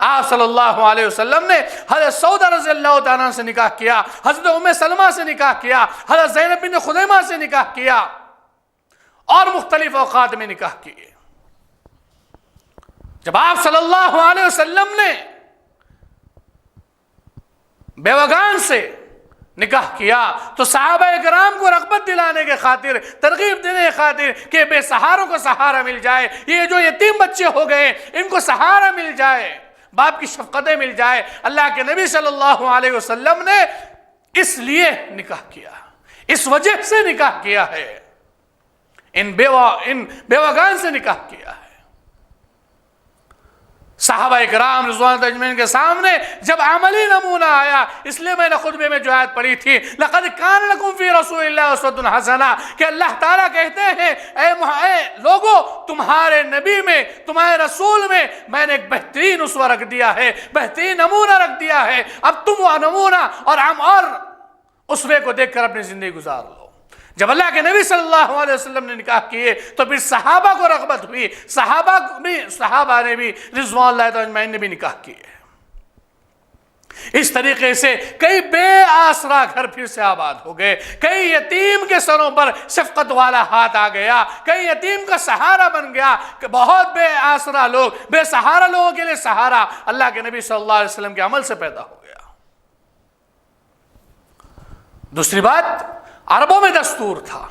S1: آپ صلی اللہ علیہ وسلم نے حضرت سعودہ رضی اللہ تعالیٰ سے نکاح کیا، حضرت ام سلمہ سے نکاح کیا، حضرت زینب بنت خزیمہ سے نکاح کیا، اور مختلف اوقات میں نکاح کیے۔ جب آپ صلی اللہ علیہ وسلم نے بیوگان سے نکاح کیا تو صحابہ کرام کو رغبت دلانے کے خاطر، ترغیب دینے کے خاطر کہ بے سہاروں کو سہارا مل جائے، یہ جو یتیم بچے ہو گئے ان کو سہارا مل جائے، باپ کی شفقتیں مل جائے. اللہ کے نبی صلی اللہ علیہ وسلم نے اس لیے نکاح کیا، اس وجہ سے نکاح کیا ہے، ان بیوگان سے نکاح کیا ہے. صحابہ اکرام رضوان اللہ اجمعین کے سامنے جب عملی نمونہ آیا، اس لیے میں نے خطبے میں جو آیت پڑھی تھی، لَقَدْ كَانَ لَكُمْ فِي رَسُولِ اللَّهِ أُسْوَةٌ حَسَنَةٌ، کہ اللہ تعالیٰ کہتے ہیں اے لوگو، تمہارے نبی میں، تمہارے رسول میں نے ایک بہترین اسوہ رکھ دیا ہے، بہترین نمونہ رکھ دیا ہے. اب تم وہ نمونہ اور اسوے کو دیکھ کر اپنی زندگی گزار لو. جب اللہ کے نبی صلی اللہ علیہ وسلم نے نکاح کیے تو پھر صحابہ کو رغبت ہوئی، صحابہ نے بھی رضوان اللہ اجمعین نے بھی نکاح کیے. اس طریقے سے کئی بے آسرا گھر پھر سے آباد ہو گئے، کئی یتیم کے سروں پر شفقت والا ہاتھ آ گیا، کئی یتیم کا سہارا بن گیا، کہ بہت بے آسرا لوگ، بے سہارا لوگوں کے لیے سہارا اللہ کے نبی صلی اللہ علیہ وسلم کے عمل سے پیدا ہو گیا. دوسری بات، عربوں میں دستور تھا،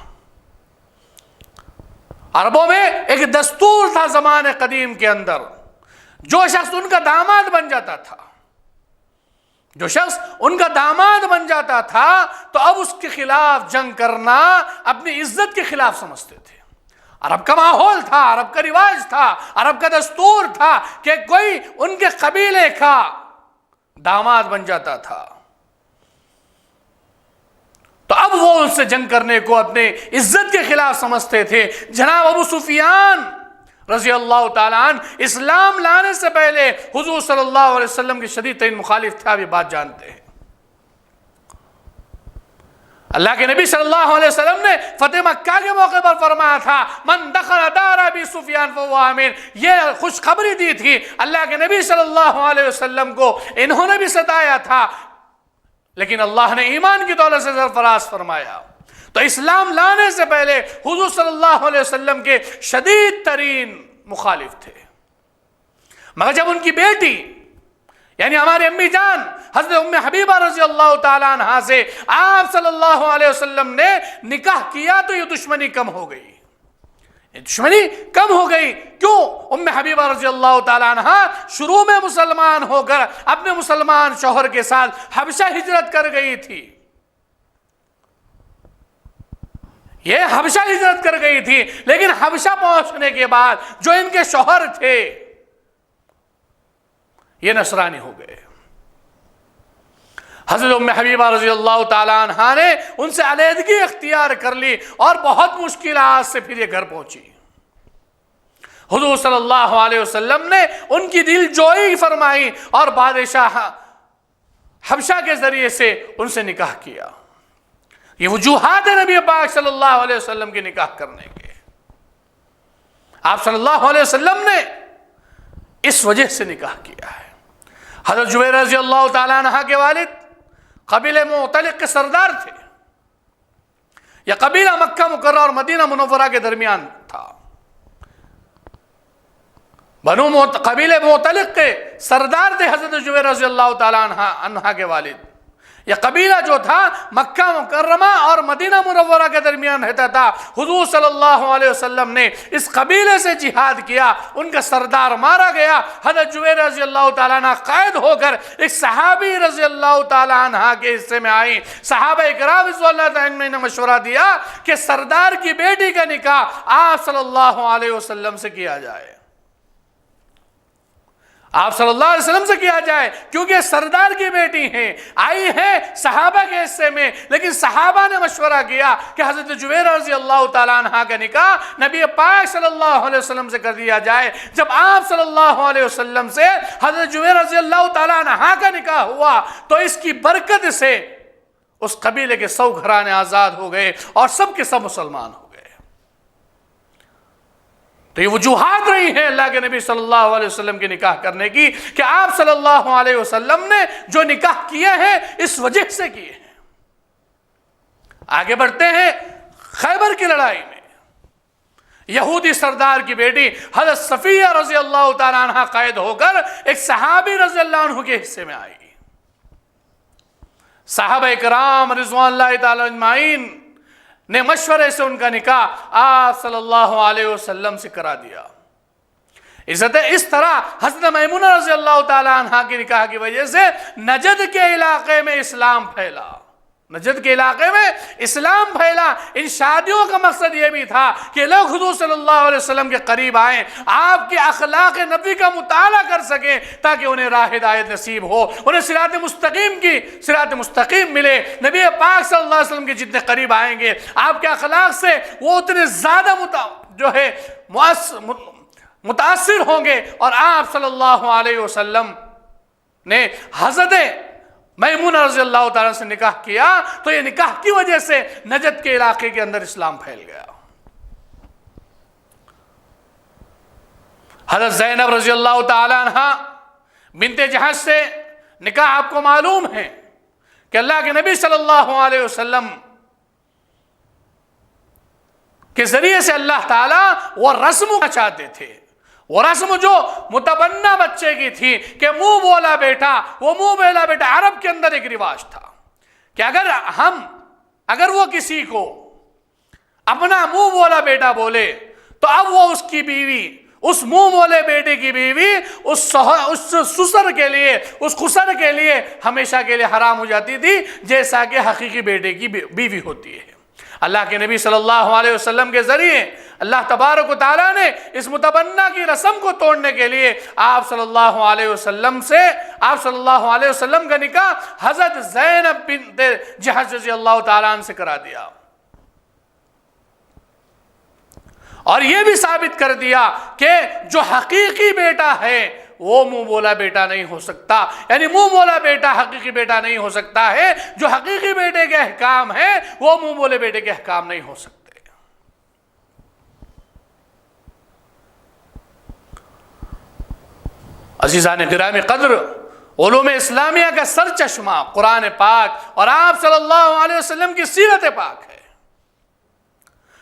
S1: عربوں میں ایک دستور تھا زمانے قدیم کے اندر. جو شخص ان کا داماد بن جاتا تھا، جو شخص ان کا داماد بن جاتا تھا تو اب اس کے خلاف جنگ کرنا اپنی عزت کے خلاف سمجھتے تھے. عرب کا ماحول تھا، عرب کا رواج تھا، عرب کا دستور تھا کہ کوئی ان کے قبیلے کا داماد بن جاتا تھا تو اب وہ ان سے جنگ کرنے کو اپنے عزت کے خلاف سمجھتے تھے. جناب ابو سفیان رضی اللہ تعالیٰ عنہ اسلام لانے سے پہلے حضور صلی اللہ علیہ وسلم کی شدید ترین مخالف تھا، یہ بات جانتے ہیں. اللہ کے نبی صلی اللہ علیہ وسلم نے فتح مکہ کے موقع پر فرمایا تھا، من دخل دار ابی سفیان فهو آمن. یہ خوشخبری دی تھی اللہ کے نبی صلی اللہ علیہ وسلم کو. انہوں نے بھی ستایا تھا لیکن اللہ نے ایمان کی دولت سے سرفراز فرمایا. تو اسلام لانے سے پہلے حضور صلی اللہ علیہ وسلم کے شدید ترین مخالف تھے. مگر جب ان کی بیٹی یعنی ہماری امی جان حضرت ام حبیبہ رضی اللہ تعالیٰ عنہ سے آپ صلی اللہ علیہ وسلم نے نکاح کیا تو یہ دشمنی کم ہو گئی. دشمنی کم ہو گئی. کیوں؟ ام حبیبہ رضی اللہ تعالیٰ عنہ شروع میں مسلمان ہو کر اپنے مسلمان شوہر کے ساتھ حبشہ ہجرت کر گئی تھی. یہ حبشہ ہجرت کر گئی تھی، لیکن حبشہ پہنچنے کے بعد جو ان کے شوہر تھے یہ نصرانی ہو گئے. حضرت ام حبیبہ رضی اللہ تعالیٰ عنہ نے ان سے علیحدگی اختیار کر لی اور بہت مشکلات سے پھر یہ گھر پہنچی. حضور صلی اللہ علیہ وسلم نے ان کی دل جوئی فرمائی اور بادشاہ حبشہ کے ذریعے سے ان سے نکاح کیا. یہ وجوہات نبی پاک صلی اللہ علیہ وسلم کے نکاح کرنے کے. آپ صلی اللہ علیہ وسلم نے اس وجہ سے نکاح کیا ہے. حضرت جبیر رضی اللہ تعالیٰ عنہ کے والد قبیلہ معطلق کے سردار تھے. یہ قبیلہ مکہ مکرمہ اور مدینہ منورہ کے درمیان تھا. قبیلہ معطلق کے سردار تھے حضرت جبیر رضی اللہ تعالیٰ عنہ کے والد. یہ قبیلہ جو تھا مکہ مکرمہ اور مدینہ منورہ کے درمیان رہتا تھا. حضور صلی اللہ علیہ وسلم نے اس قبیلے سے جہاد کیا، ان کا سردار مارا گیا. حضرت جبیر رضی اللہ تعالیٰ عنہ قائد ہو کر ایک صحابی رضی اللہ تعالیٰ عنہ کے حصے میں آئی. صحابہ اکرام رضی اللہ تعالیٰ عنہ نے مشورہ دیا کہ سردار کی بیٹی کا نکاح آپ صلی اللہ علیہ وسلم سے کیا جائے، آپ صلی اللہ علیہ وسلم سے کیا جائے، کیونکہ سردار کی بیٹی ہیں، آئی ہیں صحابہ کے حصے میں. لیکن صحابہ نے مشورہ کیا کہ حضرت جبیر رضی اللہ تعالیٰ عنہ کا نکاح نبی پاک صلی اللہ علیہ وسلم سے کر دیا جائے. جب آپ صلی اللہ علیہ وسلم سے حضرت جبیر رضی اللہ تعالیٰ عنہ کا نکاح ہوا تو اس کی برکت سے اس قبیلے کے 100 گھرانے آزاد ہو گئے اور سب کے سب مسلمان ہو گئے. تو یہ وجوہات رہی ہیں اللہ کے نبی صلی اللہ علیہ وسلم کے نکاح کرنے کی کہ آپ صلی اللہ علیہ وسلم نے جو نکاح کیے ہیں اس وجہ سے کیے ہیں. آگے بڑھتے ہیں. خیبر کی لڑائی میں یہودی سردار کی بیٹی حضرت صفیہ رضی اللہ تعالیٰ عنہ قائد ہو کر ایک صحابی رضی اللہ عنہ کے حصے میں آئی. صحابہ اکرام رضوان اللہ تعالیٰ اجمعین نے مشورے سے ان کا نکاح آپ صلی اللہ علیہ وسلم سے کرا دیا. عزت اس طرح حضرت میمونہ رضی اللہ تعالیٰ عنہ کی نکاح کی وجہ سے نجد کے علاقے میں اسلام پھیلا، نجد کے علاقے میں اسلام پھیلا۔ ان شادیوں کا مقصد یہ بھی تھا کہ لوگ حضور صلی اللہ علیہ وسلم کے قریب آئیں، آپ کے اخلاق نبی کا مطالعہ کر سکیں، تاکہ انہیں راہ ہدایت نصیب ہو، انہیں صراط مستقیم ملے۔ نبی پاک صلی اللہ علیہ وسلم کے جتنے قریب آئیں گے آپ کے اخلاق سے وہ اتنے زیادہ متاثر ہوں گے۔ اور آپ صلی اللہ علیہ وسلم نے حضرت میمونہ رضی اللہ تعالیٰ سے نکاح کیا، تو یہ نکاح کی وجہ سے نجد کے علاقے کے اندر اسلام پھیل گیا۔ حضرت زینب رضی اللہ تعالیٰ عنہ بنت جحش سے نکاح آپ کو معلوم ہے کہ اللہ کے نبی صلی اللہ علیہ وسلم کے ذریعے سے اللہ تعالیٰ وہ رسم چاہتے تھے، وہ رسم جو متبنہ بچے کی تھی کہ منہ بولا بیٹا، وہ منہ بولا بیٹا عرب کے اندر ایک رواج تھا کہ اگر وہ کسی کو اپنا منہ بولا بیٹا بولے تو اب وہ اس کی بیوی، اس منہ بولے بیٹے کی بیوی اس سسر کے لیے، اس خسر کے لیے ہمیشہ کے لیے حرام ہو جاتی تھی، جیسا کہ حقیقی بیٹے کی بیوی ہوتی ہے۔ اللہ کے نبی صلی اللہ علیہ وسلم کے ذریعے اللہ تبارک و تعالیٰ نے اس متبنہ کی رسم کو توڑنے کے لیے آپ صلی اللہ علیہ وسلم کا نکاح حضرت زینب بنت جحش رضی اللہ تعالیٰ عنہ سے کرا دیا، اور یہ بھی ثابت کر دیا کہ جو حقیقی بیٹا ہے وہ منہ بولا بیٹا نہیں ہو سکتا، یعنی منہ بولا بیٹا حقیقی بیٹا نہیں ہو سکتا ہے، جو حقیقی بیٹے کے احکام ہیں وہ منہ بولے بیٹے کے احکام نہیں ہو سکتے۔ عزیزان گرامی قدر، علوم اسلامیہ کا سر چشمہ قرآن پاک اور آپ صلی اللہ علیہ وسلم کی سیرت پاک ہے۔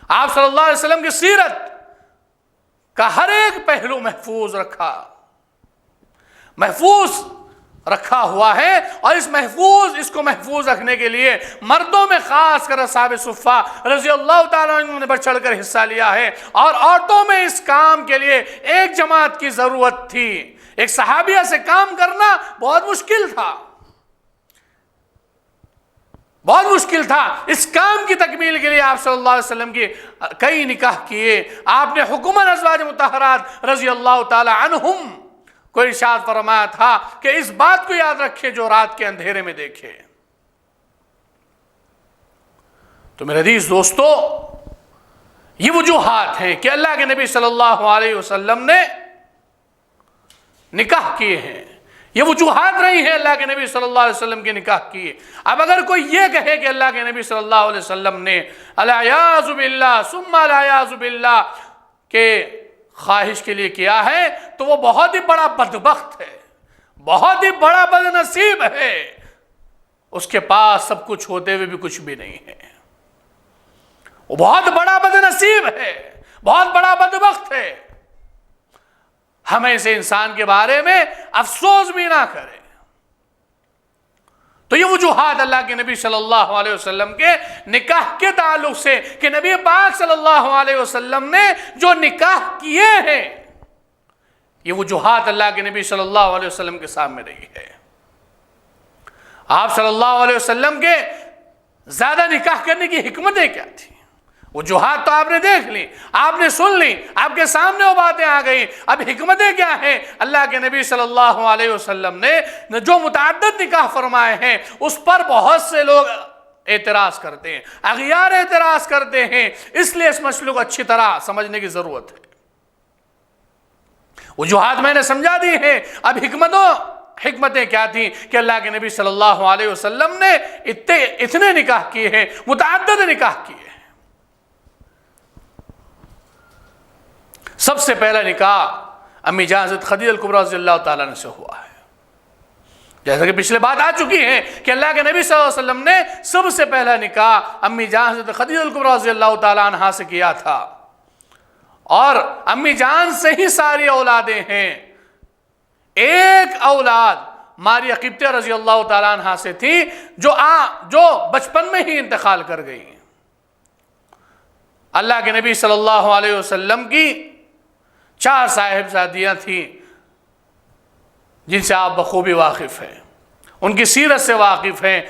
S1: آپ صلی اللہ علیہ وسلم کی سیرت کا ہر ایک پہلو محفوظ رکھا ہوا ہے، اور اس کو محفوظ رکھنے کے لیے مردوں میں خاص کر اصحاب صفہ رضی اللہ تعالیٰ عنہ نے بڑھ چڑھ کر حصہ لیا ہے، اور عورتوں میں اس کام کے لیے ایک جماعت کی ضرورت تھی۔ ایک صحابیہ سے کام کرنا بہت مشکل تھا، اس کام کی تکمیل کے لیے آپ صلی اللہ علیہ وسلم کی کئی نکاح کیے۔ آپ نے حکومت ازواج مطہرات رضی اللہ تعالی عنہم کو ارشاد فرمایا تھا کہ اس بات کو یاد رکھے جو رات کے اندھیرے میں دیکھے۔ تو میرے عزیز دوستو، یہ وجوہات ہیں کہ اللہ کے نبی صلی اللہ علیہ وسلم نے نکاح کیے ہیں، یہ وجوہات رہی ہیں اللہ کے نبی صلی اللہ علیہ وسلم کے نکاح کیے۔ اب اگر کوئی یہ کہے کہ اللہ کے نبی صلی اللہ علیہ وسلم نے العیاذ باللہ ثم العیاذ باللہ کے خواہش کے لیے کیا ہے، تو وہ بہت ہی بڑا بدبخت ہے، بہت ہی بڑا بد نصیب ہے، اس کے پاس سب کچھ ہوتے ہوئے بھی کچھ بھی نہیں ہے، وہ بہت بڑا بد نصیب ہے، بہت بڑا بدبخت ہے۔ ہمیں سے انسان کے بارے میں افسوس بھی نہ کرے۔ تو یہ وجوہات اللہ کے نبی صلی اللہ علیہ وسلم کے نکاح کے تعلق سے کہ نبی پاک صلی اللہ علیہ وسلم نے جو نکاح کیے ہیں، یہ وجوہات اللہ کے نبی صلی اللہ علیہ وسلم کے سامنے رہی ہے۔ آپ صلی اللہ علیہ وسلم کے زیادہ نکاح کرنے کی حکمتیں کیا تھی؟ وجوہات تو آپ نے دیکھ لی، آپ نے سن لی، آپ کے سامنے وہ باتیں آ گئی۔ اب حکمتیں کیا ہیں؟ اللہ کے نبی صلی اللہ علیہ وسلم نے جو متعدد نکاح فرمائے ہیں اس پر بہت سے لوگ اعتراض کرتے ہیں، اغیار اعتراض کرتے ہیں، اس لیے اس مسئلے کو اچھی طرح سمجھنے کی ضرورت ہے۔ وجوہات میں نے سمجھا دی ہیں، اب حکمتیں کیا تھیں کہ اللہ کے نبی صلی اللہ علیہ وسلم نے اتنے نکاح کیے ہیں، متعدد نکاح کیے ہیں۔ سب سے پہلا نکاح امی جان حضرت خدیجہ الکبریٰ رضی اللہ تعالیٰ عنہ سے ہوا ہے، جیسا کہ پچھلے بات آ چکی ہے کہ اللہ کے نبی صلی اللہ علیہ وسلم نے سب سے پہلا نکاح امی جان حضرت خدیجہ الکبریٰ رضی اللہ تعالیٰ عنہ سے کیا تھا، اور امی جان سے ہی ساری اولادیں ہیں۔ ایک اولاد ماریہ قبطیہ رضی اللہ تعالیٰ عنہ سے تھی جو بچپن میں ہی انتقال کر گئی۔ اللہ کے نبی صلی اللہ علیہ وسلم کی 4 صاحبزادیاں تھیں جن سے آپ بخوبی واقف ہیں، ان کی سیرت سے واقف ہیں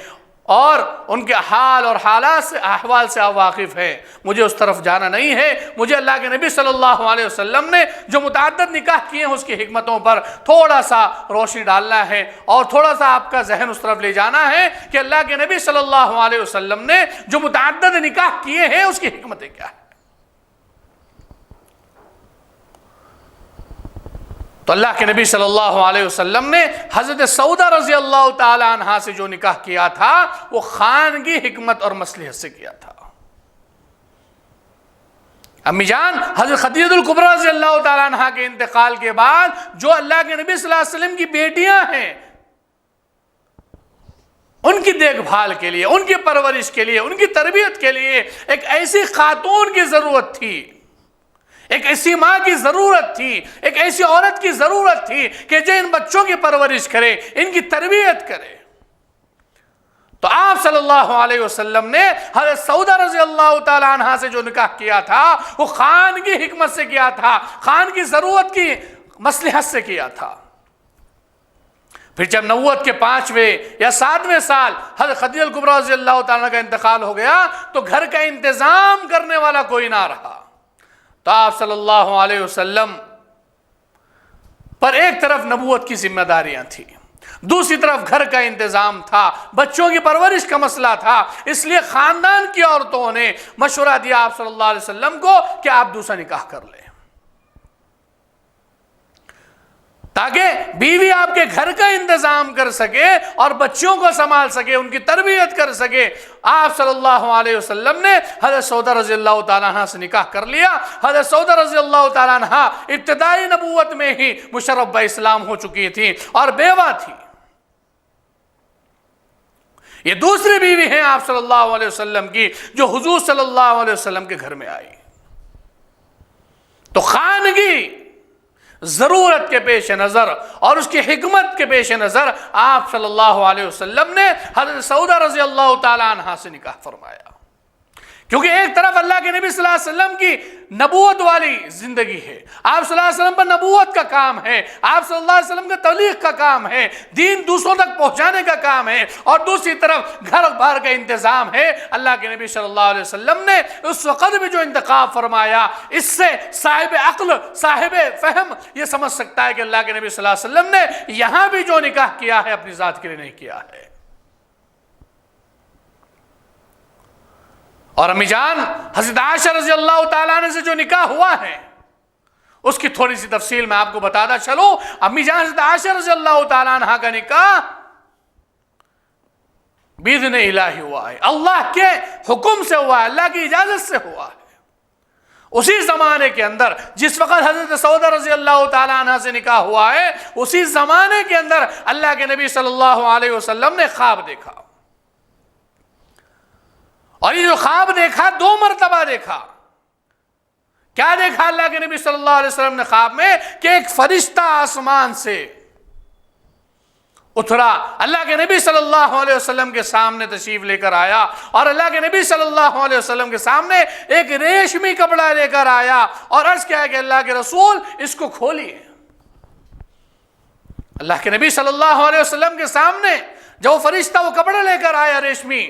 S1: اور ان کے حال اور حالات سے احوال سے آپ واقف ہیں۔ مجھے اس طرف جانا نہیں ہے، مجھے اللہ کے نبی صلی اللہ علیہ وسلم نے جو متعدد نکاح کیے ہیں اس کی حکمتوں پر تھوڑا سا روشنی ڈالنا ہے اور تھوڑا سا آپ کا ذہن اس طرف لے جانا ہے کہ اللہ کے نبی صلی اللہ علیہ وسلم نے جو متعدد نکاح کیے ہیں اس کی حکمتیں کیا ہیں۔ تو اللہ کے نبی صلی اللہ علیہ وسلم نے حضرت سعودہ رضی اللہ تعالی عنہا سے جو نکاح کیا تھا وہ خانگی حکمت اور مصلحت سے کیا تھا۔ امی جان حضرت خدیجہ الکبریٰ رضی اللہ تعالی عنہا کے انتقال کے بعد جو اللہ کے نبی صلی اللہ علیہ وسلم کی بیٹیاں ہیں ان کی دیکھ بھال کے لیے، ان کی پرورش کے لیے، ان کی تربیت کے لیے ایک ایسی خاتون کی ضرورت تھی، ایک ایسی ماں کی ضرورت تھی، ایک ایسی عورت کی ضرورت تھی کہ جو ان بچوں کی پرورش کرے، ان کی تربیت کرے۔ تو آپ صلی اللہ علیہ وسلم نے حضرت سعودہ رضی اللہ تعالی عنہا سے جو نکاح کیا تھا وہ خان کی حکمت سے کیا تھا، خان کی ضرورت کی مصلحت سے کیا تھا۔ پھر جب نبوت کے 5ویں یا 7ویں سال حضرت خدیجہ الکبریٰ رضی اللہ تعالیٰ کا انتقال ہو گیا تو گھر کا انتظام کرنے والا کوئی نہ رہا۔ تو آپ صلی اللہ علیہ وسلم پر ایک طرف نبوت کی ذمہ داریاں تھیں، دوسری طرف گھر کا انتظام تھا، بچوں کی پرورش کا مسئلہ تھا، اس لیے خاندان کی عورتوں نے مشورہ دیا آپ صلی اللہ علیہ وسلم کو کہ آپ دوسرا نکاح کر لیں تاکہ بیوی آپ کے گھر کا انتظام کر سکے اور بچوں کو سنبھال سکے، ان کی تربیت کر سکے۔ آپ صلی اللہ علیہ وسلم نے حضرت سعودہ رضی اللہ تعالیٰ عنہ سے نکاح کر لیا۔ حضرت سعودہ رضی اللہ تعالیٰ عنہ ابتدائی نبوت میں ہی مشرف باسلام ہو چکی تھی اور بیوہ تھی۔ یہ دوسری بیوی ہیں آپ صلی اللہ علیہ وسلم کی جو حضور صلی اللہ علیہ وسلم کے گھر میں آئی۔ تو خانگی ضرورت کے پیش نظر اور اس کی حکمت کے پیش نظر آپ صلی اللہ علیہ وسلم نے حضرت سعودہ رضی اللہ تعالی عنہا سے نکاح فرمایا، کیونکہ ایک طرف اللہ کے نبی صلی اللہ علیہ وسلم کی نبوت والی زندگی ہے، آپ صلی اللہ علیہ وسلم پر نبوت کا کام ہے، آپ صلی اللہ علیہ وسلم کا تبلیغ کا کام ہے، دین دوسروں تک پہنچانے کا کام ہے، اور دوسری طرف گھر بار کا انتظام ہے۔ اللہ کے نبی صلی اللہ علیہ وسلم نے اس وقت بھی جو انتخاب فرمایا اس سے صاحب عقل، صاحب فہم یہ سمجھ سکتا ہے کہ اللہ کے نبی صلی اللہ علیہ وسلم نے یہاں بھی جو نکاح کیا ہے اپنی ذات کے لیے نہیں کیا ہے۔ اور امی جان حضرت عائشہ رضی اللہ تعالیٰ عنہ سے جو نکاح ہوا ہے اس کی تھوڑی سی تفصیل میں آپ کو بتاتا چلوں۔ امی جان حضرت عائشہ رضی اللہ تعالیٰ عنہ کا نکاح باذن الہی ہوا ہے، اللہ کے حکم سے ہوا ہے، اللہ کی اجازت سے ہوا ہے۔ اسی زمانے کے اندر جس وقت حضرت سعودہ رضی اللہ تعالیٰ عنہ سے نکاح ہوا ہے اسی زمانے کے اندر اللہ کے نبی صلی اللہ علیہ وسلم نے خواب دیکھا، اور یہ جو خواب دیکھا 2 مرتبہ دیکھا۔ کیا دیکھا اللہ کے نبی صلی اللہ علیہ وسلم نے خواب میں؟ کہ ایک فرشتہ آسمان سے اترا، اللہ کے نبی صلی اللہ علیہ وسلم کے سامنے تشریف لے کر آیا، اور اللہ کے نبی صلی اللہ علیہ وسلم کے سامنے ایک ریشمی کپڑا لے کر آیا اور عرض کیا کہ اللہ کے رسول اس کو کھولیے۔ اللہ کے نبی صلی اللہ علیہ وسلم کے سامنے جب وہ فرشتہ وہ کپڑا لے کر آیا ریشمی،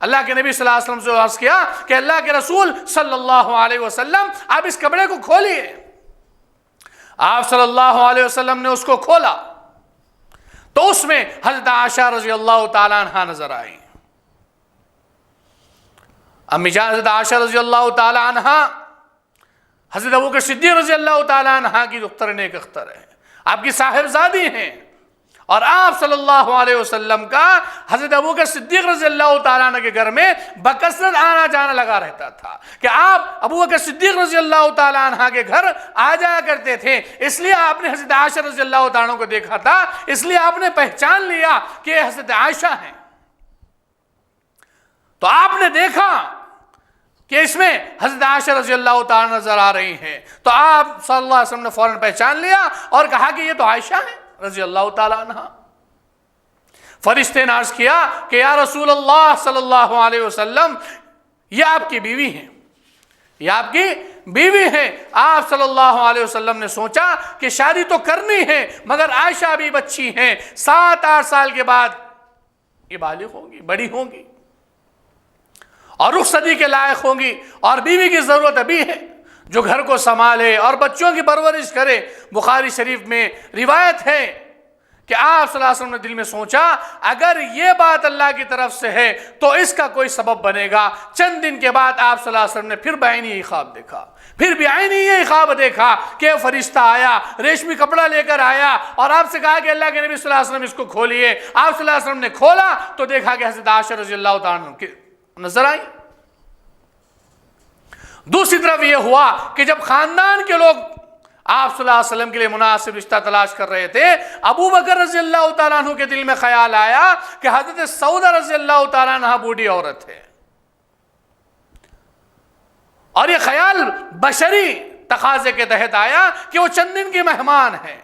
S1: اللہ کے نبی صلی اللہ علیہ وسلم سے عرض کیا کہ اللہ کے رسول صلی اللہ علیہ وسلم آپ اس کپڑے کو کھولیے۔ آپ صلی اللہ علیہ وسلم نے اس کو کھولا تو اس میں حضرت عائشہ رضی اللہ تعالیٰ عنہ نظر آئی۔ امی جان حضرت عائشہ رضی اللہ تعالیٰ عنہ حضرت ابوبکر صدیق رضی اللہ تعالیٰ عنہ کی دختر نیک اختر ہے، آپ کی صاحبزادی ہیں، اور آپ صلی اللہ علیہ وسلم کا حضرت ابوبکر صدیق رضی اللہ تعالیٰ عنہ کے گھر میں بکثرت آنا جانا لگا رہتا تھا کہ آپ ابوبکر صدیق رضی اللہ تعالیٰ عنہ کے گھر آ جایا کرتے تھے۔ اس لیے آپ نے حضرت عائشہ رضی اللہ تعالیٰ عنہ کو دیکھا تھا، اس لیے آپ نے پہچان لیا کہ یہ حضرت عائشہ ہیں۔ تو آپ نے دیکھا کہ اس میں حضرت عائشہ رضی اللہ تعالیٰ نظر آ رہی ہیں، تو آپ صلی اللہ علیہ وسلم نے فوراً پہچان لیا اور کہا کہ یہ تو عائشہ ہیں رضی اللہ تعالیٰ عنہ۔ فرشتے نے عرض کیا کہ یا رسول اللہ صلی اللہ علیہ وسلم یہ آپ کی بیوی ہیں، یہ آپ کی بیوی ہیں۔ آپ صلی اللہ علیہ وسلم نے سوچا کہ شادی تو کرنی ہے مگر عائشہ ابھی بچی ہیں، 7-8 سال کے بعد یہ بالغ ہوں گی، بڑی ہوں گی اور رخصتی کے لائق ہوں گی، اور بیوی کی ضرورت ابھی ہے جو گھر کو سنبھالے اور بچوں کی پرورش کرے۔ بخاری شریف میں روایت ہے کہ آپ صلی اللہ علیہ وسلم نے دل میں سوچا اگر یہ بات اللہ کی طرف سے ہے تو اس کا کوئی سبب بنے گا۔ چند دن کے بعد آپ صلی اللہ علیہ وسلم نے پھر بعینی یہی خواب دیکھا، پھر بعینی یہی خواب دیکھا کہ فرشتہ آیا، ریشمی کپڑا لے کر آیا اور آپ سے کہا کہ اللہ کے نبی صلی اللہ علیہ وسلم اس کو کھولیے۔ آپ صلی اللہ علیہ وسلم نے کھولا تو دیکھا کہ حضرت عائشہ رضی اللہ تعالیٰ عنہ نظر آئی۔ دوسری طرف یہ ہوا کہ جب خاندان کے لوگ آپ صلی اللہ علیہ وسلم کے لیے مناسب رشتہ تلاش کر رہے تھے، ابو بکر رضی اللہ تعالیٰ عنہ کے دل میں خیال آیا کہ حضرت سعودہ رضی اللہ تعالیٰ عنہ بوڑھی عورت ہے، اور یہ خیال بشری تقاضے کے تحت آیا کہ وہ چند دن کی مہمان ہے،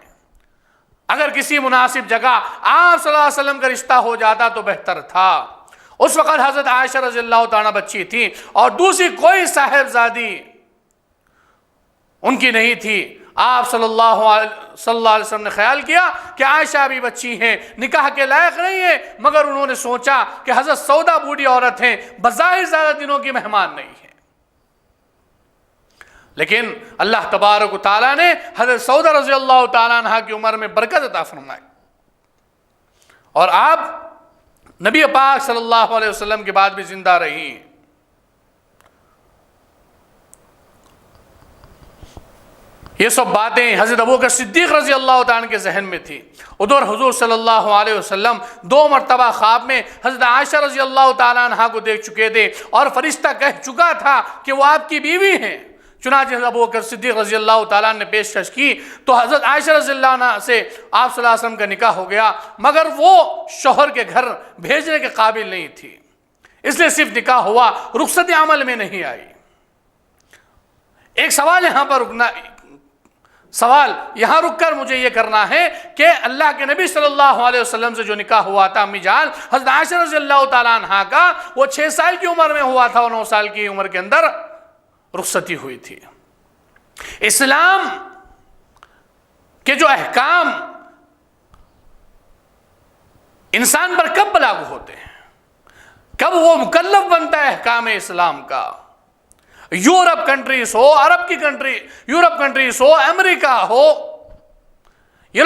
S1: اگر کسی مناسب جگہ آپ صلی اللہ علیہ وسلم کا رشتہ ہو جاتا تو بہتر تھا۔ اس وقت حضرت عائشہ رضی اللہ تعالیٰ بچی تھی اور دوسری کوئی صاحبزادی ان کی نہیں تھی۔ آپ صلی اللہ علیہ وسلم نے خیال کیا کہ عائشہ ابھی بچی ہیں، نکاح کے لائق نہیں ہے، مگر انہوں نے سوچا کہ حضرت سعودہ بوڑھی عورت ہیں، بظاہر زیادہ دنوں کی مہمان نہیں ہے، لیکن اللہ تبارک و تعالیٰ نے حضرت سعودہ رضی اللہ تعالیٰ عنہ کی عمر میں برکت عطا فرمائی، اور آپ نبی پاک صلی اللہ علیہ وسلم کے بعد بھی زندہ رہی۔ یہ سب باتیں حضرت ابوبکر صدیق رضی اللہ تعالیٰ کے ذہن میں تھی۔ ادھر حضور صلی اللہ علیہ وسلم 2 مرتبہ خواب میں حضرت عائشہ رضی اللہ تعالیٰ عنہ کو دیکھ چکے تھے اور فرشتہ کہہ چکا تھا کہ وہ آپ کی بیوی ہیں۔ چنانچہ حضرت ابوبکر صدیق رضی اللہ تعالیٰ نے پیشکش کی تو حضرت عائشہ رضی اللہ عنہ سے آپ صلی اللہ علیہ وسلم کا نکاح ہو گیا، مگر وہ شوہر کے گھر بھیجنے کے قابل نہیں تھی، اس لیے صرف نکاح ہوا، رخصت عمل میں نہیں آئی۔ ایک سوال یہاں رک کر مجھے یہ کرنا ہے کہ اللہ کے نبی صلی اللہ علیہ وسلم سے جو نکاح ہوا تھا امی جان حضرت عائشہ رضی اللہ تعالیٰ عنہ کا، وہ 6 سال کی عمر میں ہوا تھا اور 9 سال کی عمر کے اندر رخصتی ہوئی تھی۔ اسلام کے جو احکام انسان پر کب لاگو ہوتے ہیں، کب وہ مکلف بنتا ہے احکام اسلام کا؟ یورپ کنٹریز ہو، عرب کی کنٹری، یورپ کنٹریز ہو، امریکہ ہو، یہ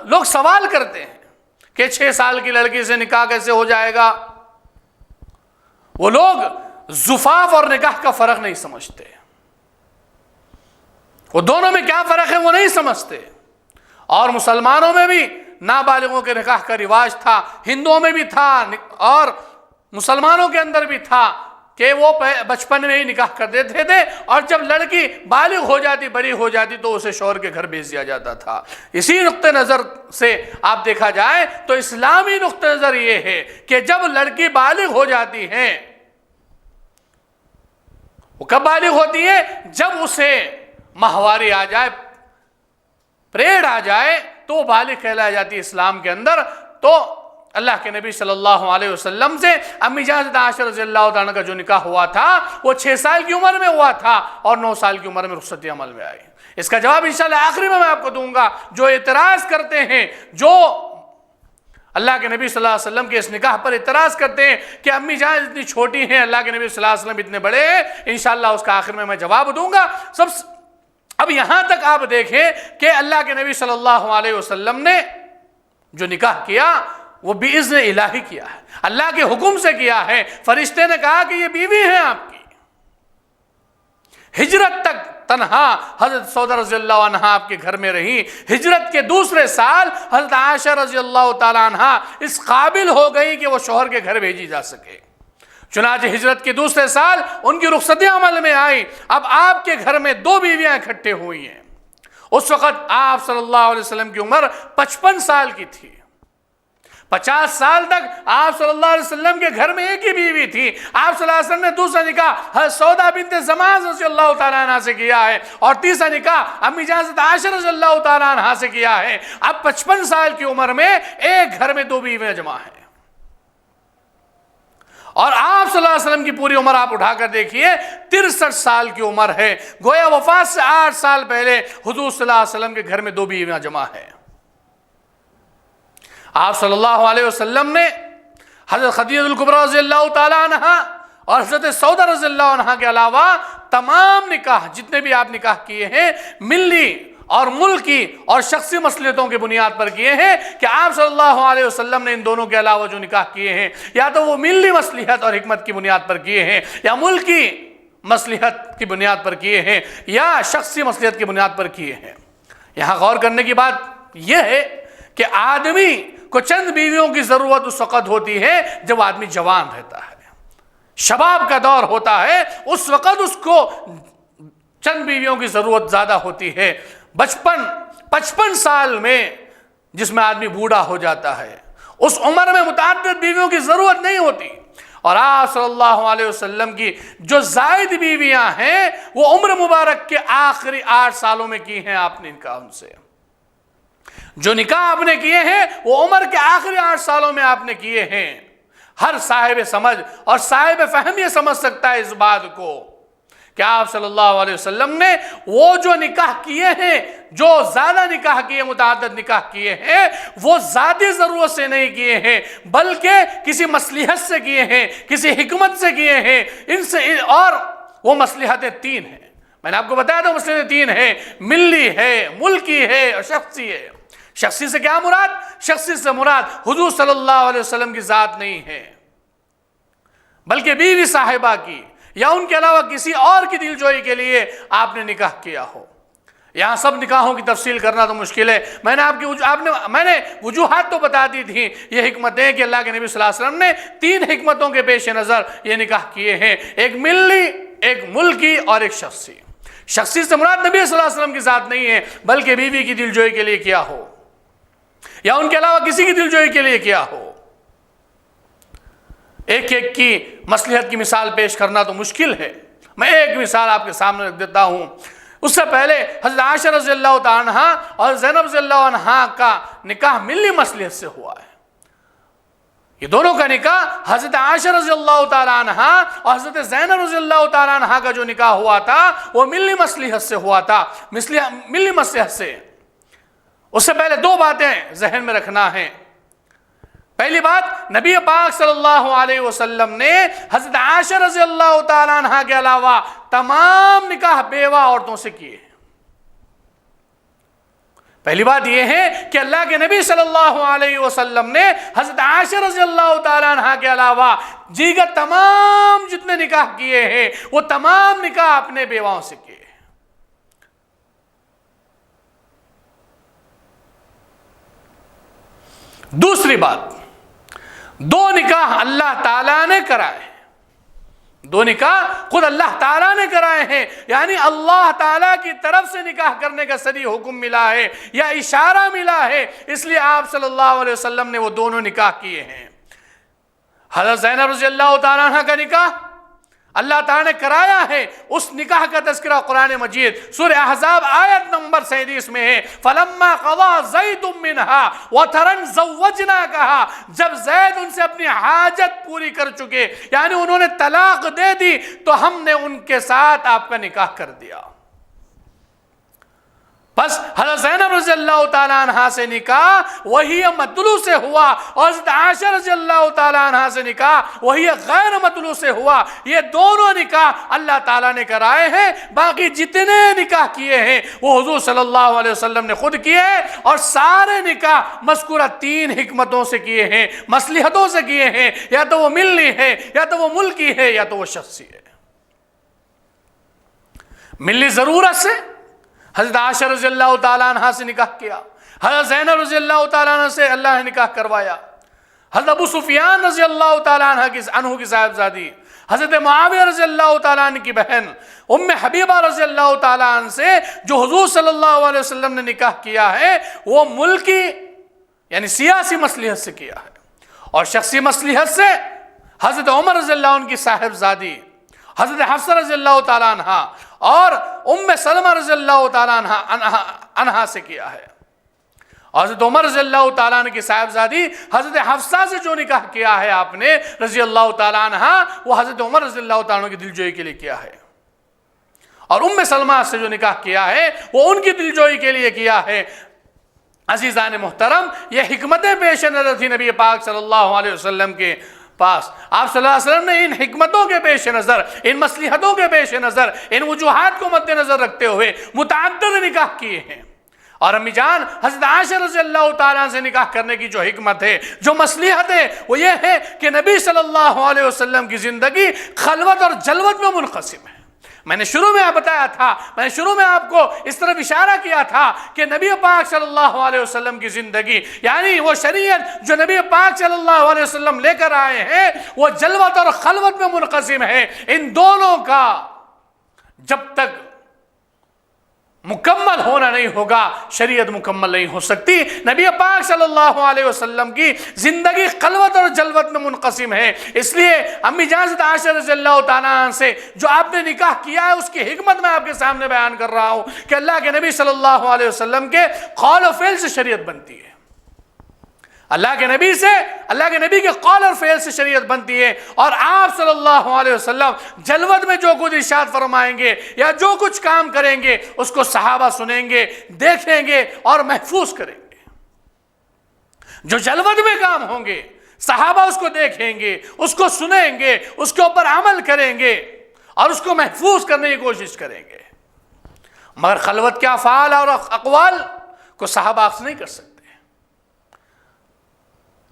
S1: لوگ سوال کرتے ہیں کہ 6 سال کی لڑکی سے نکاح کیسے ہو جائے گا؟ وہ لوگ زفاف اور نکاح کا فرق نہیں سمجھتے، وہ دونوں میں کیا فرق ہے وہ نہیں سمجھتے۔ اور مسلمانوں میں بھی نابالغوں کے نکاح کا رواج تھا، ہندوؤں میں بھی تھا اور مسلمانوں کے اندر بھی تھا کہ وہ بچپن میں ہی نکاح کر دیتے تھے، اور جب لڑکی بالغ ہو جاتی، بڑی ہو جاتی تو اسے شوہر کے گھر بھیج دیا جاتا تھا۔ اسی نقطہ نظر سے آپ دیکھا جائے تو اسلامی نقطہ نظر یہ ہے کہ جب لڑکی بالغ ہو جاتی ہے، وہ کب بالغ ہوتی ہے؟ جب اسے ماہواری آ جائے، پریڈ آ جائے تو وہ بالغ کہلائی جاتی ہے اسلام کے اندر۔ تو اللہ کے نبی صلی اللہ علیہ وسلم سے امی جان حضرت عائشہ رضی اللہ تعالیٰ کا جو نکاح ہوا تھا وہ 6 سال کی عمر میں ہوا تھا اور 9 سال کی عمر میں رخصتی عمل میں آئی۔ اس کا جواب انشاءاللہ آخری میں آپ کو دوں گا۔ جو اعتراض کرتے ہیں، جو اللہ کے نبی صلی اللہ علیہ وسلم کے اس نکاح پر اعتراض کرتے ہیں کہ امی جان اتنی چھوٹی ہیں، اللہ کے نبی صلی اللہ علیہ وسلم اتنے بڑے ہیں، انشاءاللہ اس کا آخر میں جواب دوں گا۔ اب یہاں تک آپ دیکھیں کہ اللہ کے نبی صلی اللہ علیہ وسلم نے جو نکاح کیا وہ باذن الہی کیا ہے، اللہ کے حکم سے کیا ہے۔ فرشتے نے کہا کہ یہ بیوی ہیں آپ کی۔ ہجرت تک تنہا حضرت سعودہ رضی اللہ عنہ آپ کے گھر میں رہی۔ ہجرت کے دوسرے سال حضرت عائشہ رضی اللہ تعالیٰ عنہ اس قابل ہو گئی کہ وہ شوہر کے گھر بھیجی جا سکے۔ چنانچہ ہجرت کے دوسرے سال ان کی رخصتی عمل میں آئی۔ اب آپ کے گھر میں 2 بیویاں اکٹھے ہوئی ہیں۔ اس وقت آپ صلی اللہ علیہ وسلم کی عمر 55 سال کی تھی۔ 50 سال تک آپ صلی اللہ علیہ وسلم کے گھر میں ایک ہی بیوی تھی۔ آپ صلی اللہ علیہ وسلم نے دوسرا نکاح حضرت سعودہ بنت زمعہ رضی اللہ تعالیٰ عنہ سے کیا ہے، اور تیسرا نکاح امی جان حضرت عائشہ رضی اللہ تعالیٰ عنہ سے کیا ہے۔ اب 55 سال کی عمر میں ایک گھر میں 2 بیویاں جمع ہیں، اور آپ صلی اللہ علیہ وسلم کی پوری عمر آپ اٹھا کر دیکھیے 63 سال کی عمر ہے، گویا وفات سے 8 سال پہلے حضور صلی اللہ علیہ وسلم کے گھر میں 2 بیویاں جمع ہیں۔ آپ صلی اللہ علیہ وسلم نے حضرت خدیجہ الکبریٰ رضی اللہ تعالی عنہ اور حضرت سودہ رضی اللہ عنہ کے علاوہ تمام نکاح جتنے بھی آپ نکاح کیے ہیں ملی اور ملکی اور شخصی مصلحتوں کی بنیاد پر کیے ہیں، کہ آپ صلی اللہ علیہ وسلم نے ان دونوں کے علاوہ جو نکاح کیے ہیں یا تو وہ ملی مصلحت اور حکمت کی بنیاد پر کیے ہیں، یا ملکی مصلحت کی بنیاد پر کیے ہیں، یا شخصی مصلحت کی بنیاد پر کیے ہیں۔ یہاں غور کرنے کی بات یہ ہے کہ آدمی کو چند بیویوں کی ضرورت اس وقت ہوتی ہے جب آدمی جوان رہتا ہے، شباب کا دور ہوتا ہے، اس وقت اس کو چند بیویوں کی ضرورت زیادہ ہوتی ہے۔ 55 سال میں جس میں آدمی بوڑھا ہو جاتا ہے، اس عمر میں متعدد بیویوں کی ضرورت نہیں ہوتی۔ اور آپ صلی اللہ علیہ وسلم کی جو زائد بیویاں ہیں وہ عمر مبارک کے آخری 8 سالوں میں کی ہیں آپ نے نکاح ان سے۔ جو نکاح آپ نے کیے ہیں وہ عمر کے آخری 8 سالوں میں آپ نے کیے ہیں۔ ہر صاحب سمجھ اور صاحب فہم یہ سمجھ سکتا ہے اس بات کو کہ آپ صلی اللہ علیہ وسلم نے وہ جو نکاح کیے ہیں، جو زیادہ نکاح کیے، متعدد نکاح کیے ہیں، وہ ذاتی ضرورت سے نہیں کیے ہیں بلکہ کسی مصلحت سے کیے ہیں، کسی حکمت سے کیے ہیں۔ ان سے اور وہ مصلحتیں 3 ہیں، میں نے آپ کو بتایا تھا مصلحتیں 3 ہیں، ملی ہے، ملکی ہے اور شخصی ہے۔ شخصی سے کیا مراد؟ شخصی سے مراد حضور صلی اللہ علیہ وسلم کی ذات نہیں ہے بلکہ بیوی صاحبہ کی یا ان کے علاوہ کسی اور کی دلجوئی کے لیے آپ نے نکاح کیا ہو۔ یہاں سب نکاحوں کی تفصیل کرنا تو مشکل ہے، میں نے وجوہات تو بتا دی تھی۔ یہ حکمتیں کہ اللہ کے نبی صلی اللہ علیہ وسلم نے 3 حکمتوں کے پیش نظر یہ نکاح کیے ہیں، ایک ملی، ایک ملکی اور ایک شخصی۔ شخصی سے مراد نبی صلی اللہ علیہ وسلم کی ذات نہیں ہے بلکہ بیوی کی دلجوئی کے لیے کیا ہو یا ان کے علاوہ کسی کی دلجوئی کے لیے کیا ہو۔ ایک ایک کی مصلحت کی مثال پیش کرنا تو مشکل ہے، میں ایک مثال آپ کے سامنے رکھ دیتا ہوں۔ اس سے پہلے حضرت عائشہ رضی اللہ تعالی عنہ اور زینب رضی اللہ عنہ کا نکاح ملی مصلحت سے ہوا ہے۔ یہ دونوں کا نکاح حضرت عائشہ رضی اللہ تعالی عنہ اور حضرت زینب رضی اللہ تعالی عنہ کا جو نکاح ہوا تھا وہ ملی مصلحت سے ہوا تھا، ملی مصلحت سے۔ اس سے پہلے 2 باتیں ذہن میں رکھنا ہے۔ پہلی بات، نبی پاک صلی اللہ علیہ وسلم نے حضرت عائشہ رضی اللہ تعالی عنہ کے علاوہ تمام نکاح بیوہ عورتوں سے کیے ہیں۔ پہلی بات یہ ہے کہ اللہ کے نبی صلی اللہ علیہ وسلم نے حضرت عائشہ رضی اللہ تعالی عنہ کے علاوہ دیگر تمام جتنے نکاح کیے ہیں وہ تمام نکاح اپنے بیواؤں سے کیے ہیں۔ دوسری بات، 2 نکاح اللہ تعالیٰ نے کرائے ہیں، 2 نکاح خود اللہ تعالیٰ نے کرائے ہیں، یعنی اللہ تعالیٰ کی طرف سے نکاح کرنے کا صریح حکم ملا ہے یا اشارہ ملا ہے، اس لیے آپ صلی اللہ علیہ وسلم نے وہ دونوں نکاح کیے ہیں۔ حضرت زینب رضی اللہ تعالیٰ عنہ کا نکاح اللہ تعالیٰ نے کرایا ہے، اس نکاح کا تذکرہ قرآن مجید سورہ احزاب آیت نمبر 37 میں ہے۔ فَلَمَّا قَضَى زَيْدٌ مِّنْهَا وَتَرًا زَوَّجْنَاكَهَا، جب زید ان سے اپنی حاجت پوری کر چکے یعنی انہوں نے طلاق دے دی تو ہم نے ان کے ساتھ آپ کا نکاح کر دیا۔ بس حضرت زینب رضی اللہ تعالیٰ عنہ سے نکاح وہی مطلوع سے ہوا اور حضرت عائشہ رضی اللہ تعالیٰ عنہ سے نکاح وہی غیر مطلوع سے ہوا۔ یہ دونوں نکاح اللہ تعالیٰ نے کرائے ہیں، باقی جتنے نکاح کیے ہیں وہ حضور صلی اللہ علیہ وسلم نے خود کیے ہیں، اور سارے نکاح مذکورہ 3 حکمتوں سے کیے ہیں، مصلحتوں سے کیے ہیں، یا تو وہ ملی ہے یا تو وہ ملکی ہے یا تو وہ شخصی ہے۔ ملی ضرورت سے حضرت عائشہ رضی اللہ تعالیٰ عنہ سے نکاح کیا، حضرت زینب رضی اللہ تعالیٰ عنہ سے اللہ نے نکاح کروایا، حضرت ابو سفیان رضی اللہ تعالیٰ عنہ کی صاحبزادی حضرت معاویہ رضی اللہ تعالیٰ عنہ کی بہن ام حبیبہ رضی اللہ تعالیٰ عنہ سے جو حضور صلی اللہ علیہ وسلم نے نکاح کیا ہے وہ ملکی یعنی سیاسی مصلحت سے کیا ہے، اور شخصی مصلحت سے حضرت عمر رضی اللہ عنہ کی صاحبزادی حضرت حفصہ رضی اللہ تعالیٰ عنہ اور ام سلمہ رضی اللہ تعالیٰ عنہ سے کیا ہے۔ اور حضرت عمر رضی اللہ تعالیٰ عنہ کی صاحبزادی حضرت حفصہ سے جو نکاح کیا ہے آپ نے رضی اللہ تعالیٰ عنہ، وہ حضرت عمر رضی اللہ تعالیٰ عنہ کی دلجوئی کے لیے کیا ہے، اور ام سلمہ سے جو نکاح کیا ہے وہ ان کی دلجوئی کے لیے کیا ہے۔ عزیزان محترم، یہ حکمتیں پیش نظر تھی نبی پاک صلی اللہ علیہ وسلم کے پاس۔ آپ صلی اللہ علیہ وسلم نے ان حکمتوں کے پیش نظر، ان مصلحتوں کے پیش نظر، ان وجوہات کو مد نظر رکھتے ہوئے متعدد نکاح کیے ہیں۔ اور امی جان حضرت عائشہ رضی اللہ تعالیٰ سے نکاح کرنے کی جو حکمت ہے، جو مصلحت ہے، وہ یہ ہے کہ نبی صلی اللہ علیہ وسلم کی زندگی خلوت اور جلوت میں منقسم ہے۔ میں نے شروع میں بتایا تھا، میں نے شروع میں آپ کو اس طرف اشارہ کیا تھا کہ نبی پاک صلی اللہ علیہ وسلم کی زندگی، یعنی وہ شریعت جو نبی پاک صلی اللہ علیہ وسلم لے کر آئے ہیں، وہ جلوت اور خلوت میں منقسم ہے۔ ان دونوں کا جب تک مکمل ہونا نہیں ہوگا، شریعت مکمل نہیں ہو سکتی۔ نبی پاک صلی اللہ علیہ وسلم کی زندگی خلوت اور جلوت میں منقسم ہے۔ اس لیے امی جان حضرت عائشہ رضی اللہ تعالیٰ عنہ سے جو آپ نے نکاح کیا ہے، اس کی حکمت میں آپ کے سامنے بیان کر رہا ہوں کہ اللہ کے نبی صلی اللہ علیہ وسلم کے قول و فعل سے شریعت بنتی ہے۔ اللہ کے نبی سے، اللہ کے نبی کے قول اور فعل سے شریعت بنتی ہے، اور آپ صلی اللہ علیہ وسلم جلوت میں جو کچھ ارشاد فرمائیں گے یا جو کچھ کام کریں گے، اس کو صحابہ سنیں گے، دیکھیں گے اور محفوظ کریں گے۔ جو جلوت میں کام ہوں گے، صحابہ اس کو دیکھیں گے، اس کو سنیں گے، اس کے اوپر عمل کریں گے اور اس کو محفوظ کرنے کی کوشش کریں گے۔ مگر خلوت کے افعال اور اقوال کو صحابہ اخذ نہیں کر سکتے۔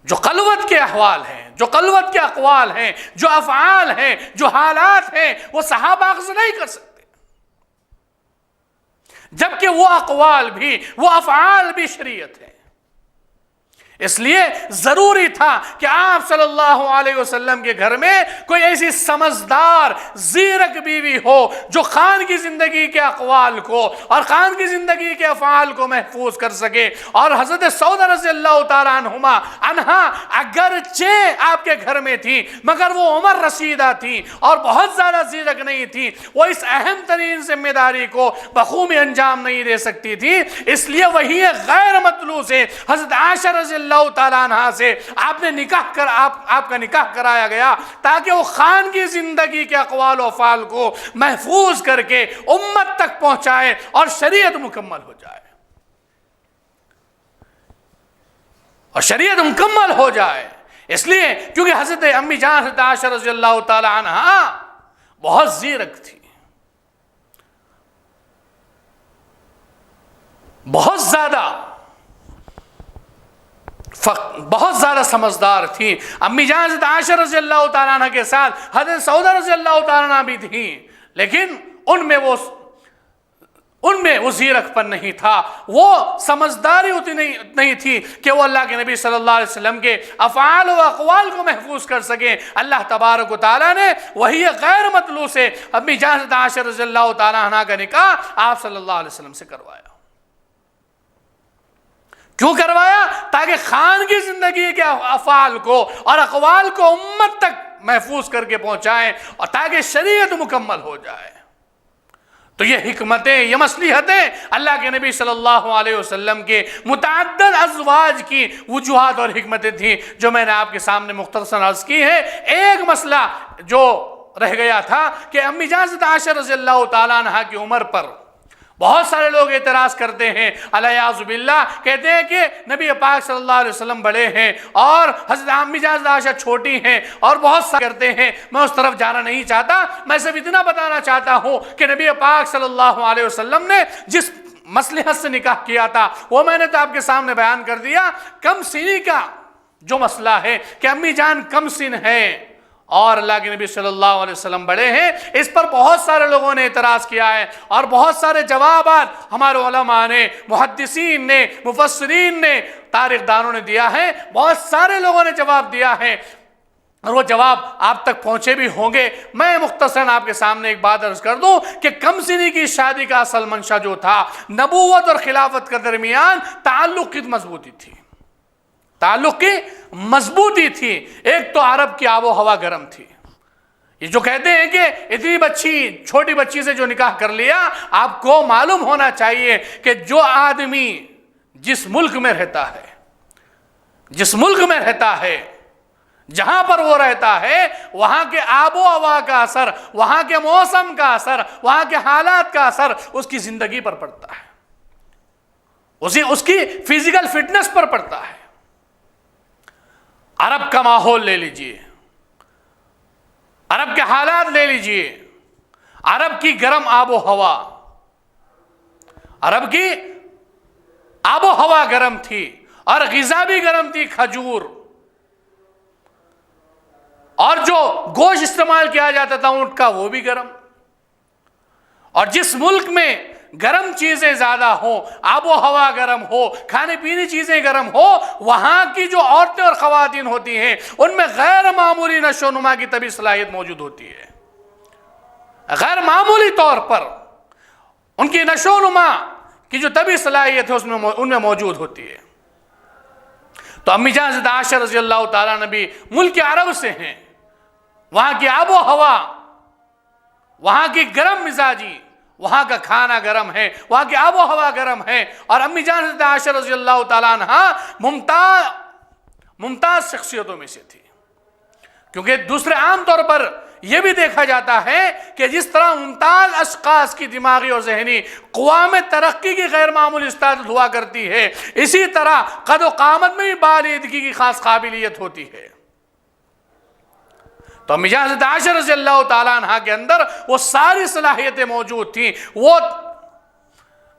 S1: جو خلوت کے احوال ہیں، جو خلوت کے اقوال ہیں، جو افعال ہیں، جو حالات ہیں، وہ صحابہ اخذ نہیں کر سکتے، جبکہ وہ اقوال بھی، وہ افعال بھی شریعت ہیں۔ اس لیے ضروری تھا کہ آپ صلی اللہ علیہ وسلم کے گھر میں کوئی ایسی سمجھدار زیرک بیوی ہو جو خان کی زندگی کے اقوال کو اور خان کی زندگی کے افعال کو محفوظ کر سکے۔ اور حضرت سعودہ رضی اللہ تعالیٰ عنہا اگرچہ آپ کے گھر میں تھی، مگر وہ عمر رسیدہ تھی اور بہت زیادہ زیرک نہیں تھی، وہ اس اہم ترین ذمہ داری کو بخوبی انجام نہیں دے سکتی تھی۔ اس لیے وہی غیر مطلوب سے حضرت عائشہ رضی اللہ تعالیٰ عنہ سے آپ نے آپ کا نکاح کرایا گیا، تاکہ وہ خان کی زندگی کے اقوال و افعال کو محفوظ کر کے امت تک پہنچائے اور شریعت مکمل ہو جائے، اور شریعت مکمل ہو جائے۔ اس لیے کیونکہ حضرت امی جان حضرت عائشہ رضی اللہ تعالیٰ عنہ بہت زیرک تھی، بہت زیادہ سمجھدار تھی۔ امی جان حضرت عائشہ رضی اللہ تعالیٰ عنہ کے ساتھ حضرت سعودہ رضی اللہ تعالیٰ عنہ بھی تھیں، لیکن ان میں وہ زیرک پن نہیں تھا، وہ سمجھداری اتنی نہیں تھی کہ وہ اللہ کے نبی صلی اللہ علیہ وسلم کے افعال و اقوال کو محفوظ کر سکیں۔ اللہ تبارک و تعالیٰ نے وہی غیر مطلوب سے امی جان حضرت عائشہ رضی اللہ تعالیٰ عنہ کا نکاح آپ صلی اللہ علیہ وسلم سے کروایا۔ کیوں کروایا؟ تاکہ خان کی زندگی کے افعال کو اور اقوال کو امت تک محفوظ کر کے پہنچائیں، اور تاکہ شریعت مکمل ہو جائے۔ تو یہ حکمتیں، یہ مصلحتیں اللہ کے نبی صلی اللہ علیہ وسلم کے متعدد ازواج کی وجوہات اور حکمتیں تھیں، جو میں نے آپ کے سامنے مختصر عرض کی ہے۔ ایک مسئلہ جو رہ گیا تھا کہ امی جان حضرت عائشہ رضی اللہ تعالیٰ عنہ کی عمر پر بہت سارے لوگ اعتراض کرتے ہیں، الیاذ باللہ، کہتے ہیں کہ نبی پاک صلی اللہ علیہ وسلم بڑے ہیں اور حضرت امی جان حضرت عائشہ چھوٹی ہیں، اور بہت سارے کرتے ہیں۔ میں اس طرف جانا نہیں چاہتا، میں صرف اتنا بتانا چاہتا ہوں کہ نبی پاک صلی اللہ علیہ وسلم نے جس مصلحت سے نکاح کیا تھا وہ میں نے تو آپ کے سامنے بیان کر دیا۔ کم سنی کا جو مسئلہ ہے کہ امی جان کم سن ہے اور اللہ کے نبی صلی اللہ علیہ وسلم بڑے ہیں، اس پر بہت سارے لوگوں نے اعتراض کیا ہے، اور بہت سارے جوابات ہمارے علماء نے، محدثین نے، مفسرین نے، تاریخ دانوں نے دیا ہے، بہت سارے لوگوں نے جواب دیا ہے، اور وہ جواب آپ تک پہنچے بھی ہوں گے۔ میں مختصراً آپ کے سامنے ایک بات عرض کر دوں کہ کم سنی کی شادی کا اصل منشا جو تھا، نبوت اور خلافت کے درمیان تعلق کی مضبوطی تھی، تعلق کی مضبوطی تھی۔ ایک تو عرب کی آب و ہوا گرم تھی، یہ جو کہتے ہیں کہ اتنی چھوٹی بچی سے جو نکاح کر لیا، آپ کو معلوم ہونا چاہیے کہ جو آدمی جس ملک میں رہتا ہے، جس ملک میں رہتا ہے، جہاں پر وہ رہتا ہے، وہاں کے آب و ہوا کا اثر، وہاں کے موسم کا اثر، وہاں کے حالات کا اثر اس کی زندگی پر پڑتا ہے، اس کی فزیکل فٹنس پر پڑتا ہے۔ عرب کا ماحول لے لیجئے، عرب کے حالات لے لیجئے، عرب کی گرم آب و ہوا، عرب کی آب و ہوا گرم تھی اور غذا بھی گرم تھی، کھجور، اور جو گوشت استعمال کیا جاتا تھا اونٹ کا وہ بھی گرم۔ اور جس ملک میں گرم چیزیں زیادہ ہوں، آب و ہوا گرم ہو، کھانے پینے چیزیں گرم ہو، وہاں کی جو عورتیں اور خواتین ہوتی ہیں ان میں غیر معمولی نشو و نما کی طبی صلاحیت موجود ہوتی ہے، غیر معمولی طور پر ان کی نشو و نما کی جو طبی صلاحیت ہے ان میں موجود ہوتی ہے۔ تو امی جان حضرت عائشہ رضی اللہ تعالیٰ عنہ بھی ملک عرب سے ہیں، وہاں کی آب و ہوا، وہاں کی گرم مزاجی، وہاں کا کھانا گرم ہے، وہاں کی آب و ہوا گرم ہے، اور امی جان حضرت عائشہ رضی اللہ تعالیٰ عنہ ممتاز شخصیتوں میں سے تھی، کیونکہ دوسرے عام طور پر یہ بھی دیکھا جاتا ہے کہ جس طرح ممتاز اشخاص کی دماغی اور ذہنی قوام ترقی کی غیر معمولی استعداد ہوا کرتی ہے، اسی طرح قد و قامت میں بھی بالادگی کی خاص قابلیت ہوتی ہے۔ تو امی جان حضرت عائشہ رضی اللہ تعالیٰ عنہ کے اندر وہ ساری صلاحیتیں موجود تھیں، وہ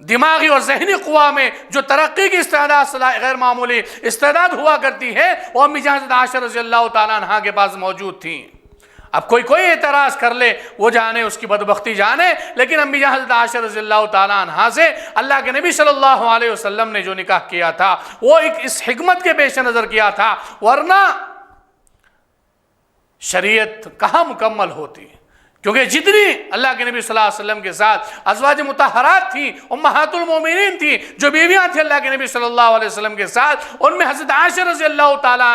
S1: دماغی اور ذہنی قوا میں جو ترقی کی استعداد غیر معمولی استعداد ہوا کرتی ہے وہ امی جان حضرت عائشہ رضی اللہ تعالیٰ عنہ کے پاس موجود تھیں۔ اب کوئی اعتراض کر لے، وہ جانے، اس کی بدبختی جانے، لیکن امی جان حضرت عائشہ رضی اللہ تعالیٰ عنہ سے اللہ کے نبی صلی اللہ علیہ وسلم نے جو نکاح کیا تھا وہ اس حکمت کے پیش نظر کیا تھا، ورنہ شریعت کہاں مکمل ہوتی، کیونکہ جتنی اللہ کے نبی صلی اللہ علیہ وسلم کے ساتھ ازواج مطہرات تھیں، امہات المومنین تھیں، جو بیویاں تھیں اللہ کے نبی صلی اللہ علیہ وسلم کے ساتھ، ان میں حضرت عائشہ رضی اللہ تعالیٰ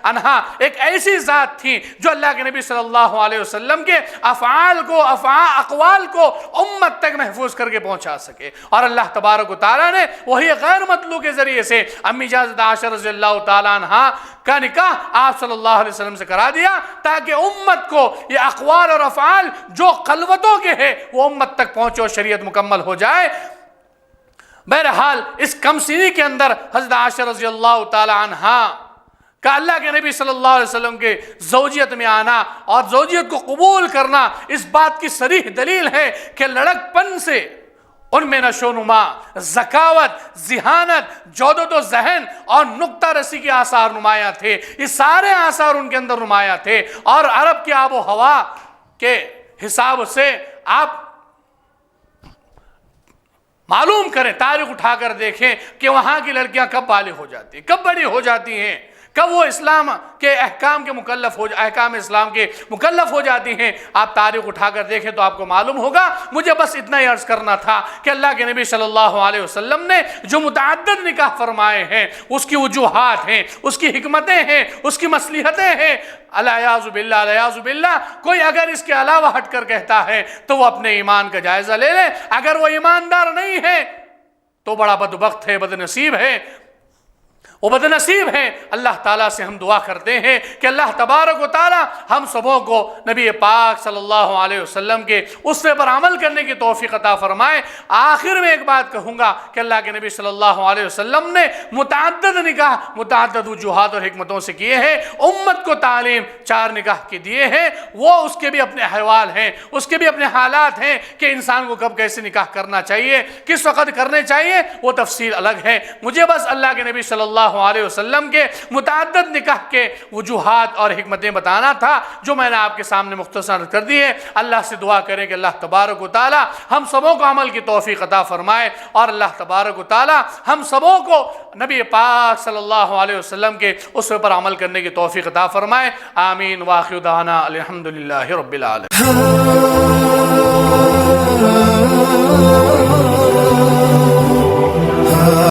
S1: عنہ ایک ایسی ذات تھیں جو اللہ کے نبی صلی اللہ علیہ وسلم کے اقوال کو امت تک محفوظ کر کے پہنچا سکے، اور اللہ تبارک و تعالیٰ نے وہی غیر مطلوع کے ذریعے سے امی جان حضرت عائشہ رضی اللہ تعالیٰ عنہ کا نکاح آپ صلی اللہ علیہ وسلم سے کرا دیا، تاکہ امت کو یہ اقوال اور افعال جو خلوتوں کے ہیں وہ امت تک پہنچے اور شریعت مکمل ہو جائے۔ بہرحال اس کم سینی کے اندر حضرت عائشہ رضی اللہ تعالی عنہ کا اللہ کے نبی صلی اللہ علیہ وسلم کے زوجیت میں آنا اور زوجیت کو قبول کرنا اس بات کی صریح دلیل ہے کہ لڑکپن سے ان میں نشو نما، ذکاوت، ذہانت، جودت و ذہن اور نقطہ رسی کے آثار نمایاں تھے، یہ سارے آثار ان کے اندر نمایاں تھے۔ اور عرب کی آب و ہوا کے حساب سے آپ معلوم کریں، تاریخ اٹھا کر دیکھیں کہ وہاں کی لڑکیاں کب بالغ ہو جاتی ہیں، کب بڑی ہو جاتی ہیں، کب وہ اسلام کے احکام اسلام کے مکلف ہو جاتی ہیں۔ آپ تاریخ اٹھا کر دیکھیں تو آپ کو معلوم ہوگا۔ مجھے بس اتنا ہی عرض کرنا تھا کہ اللہ کے نبی صلی اللہ علیہ وسلم نے جو متعدد نکاح فرمائے ہیں، اس کی وجوہات ہیں، اس کی حکمتیں ہیں، اس کی مصلحتیں ہیں۔ الیاذ باللہ کوئی اگر اس کے علاوہ ہٹ کر کہتا ہے تو وہ اپنے ایمان کا جائزہ لے لے، اگر وہ ایماندار نہیں ہے تو بڑا بدبخت ہے، بدنصیب ہے، وہ بدنصیب ہیں۔ اللہ تعالیٰ سے ہم دعا کرتے ہیں کہ اللہ تبارک و تعالیٰ ہم سبوں کو نبی پاک صلی اللہ علیہ وسلم کے اسوے پر عمل کرنے کی توفیق عطا فرمائے۔ آخر میں ایک بات کہوں گا کہ اللہ کے نبی صلی اللہ علیہ وسلم نے متعدد نکاح متعدد وجوہات اور حکمتوں سے کیے ہیں، امت کو تعلیم 4 نکاح کے دیے ہیں، وہ اس کے بھی اپنے احوال ہیں، اس کے بھی اپنے حالات ہیں کہ انسان کو کب کیسے نکاح کرنا چاہیے، کس وقت کرنے چاہیے، وہ تفصیل الگ ہے۔ مجھے بس اللہ کے نبی صلی اللہ علیہ وسلم کے متعدد نکاح کے وجوہات اور حکمتیں بتانا تھا، جو میں نے آپ کے سامنے مختصر کر دی ہے۔ اللہ سے دعا کریں کہ اللہ تبارک و تعالی ہم سبوں کو عمل کی توفیق عطا فرمائے، اور اللہ تبارک و تعالی ہم سبوں کو نبی پاک صلی اللہ علیہ وسلم کے اسوے پر عمل کرنے کی توفیق عطا فرمائے۔ آمین۔ وآخر دعوانا الحمدللہ رب العالمین۔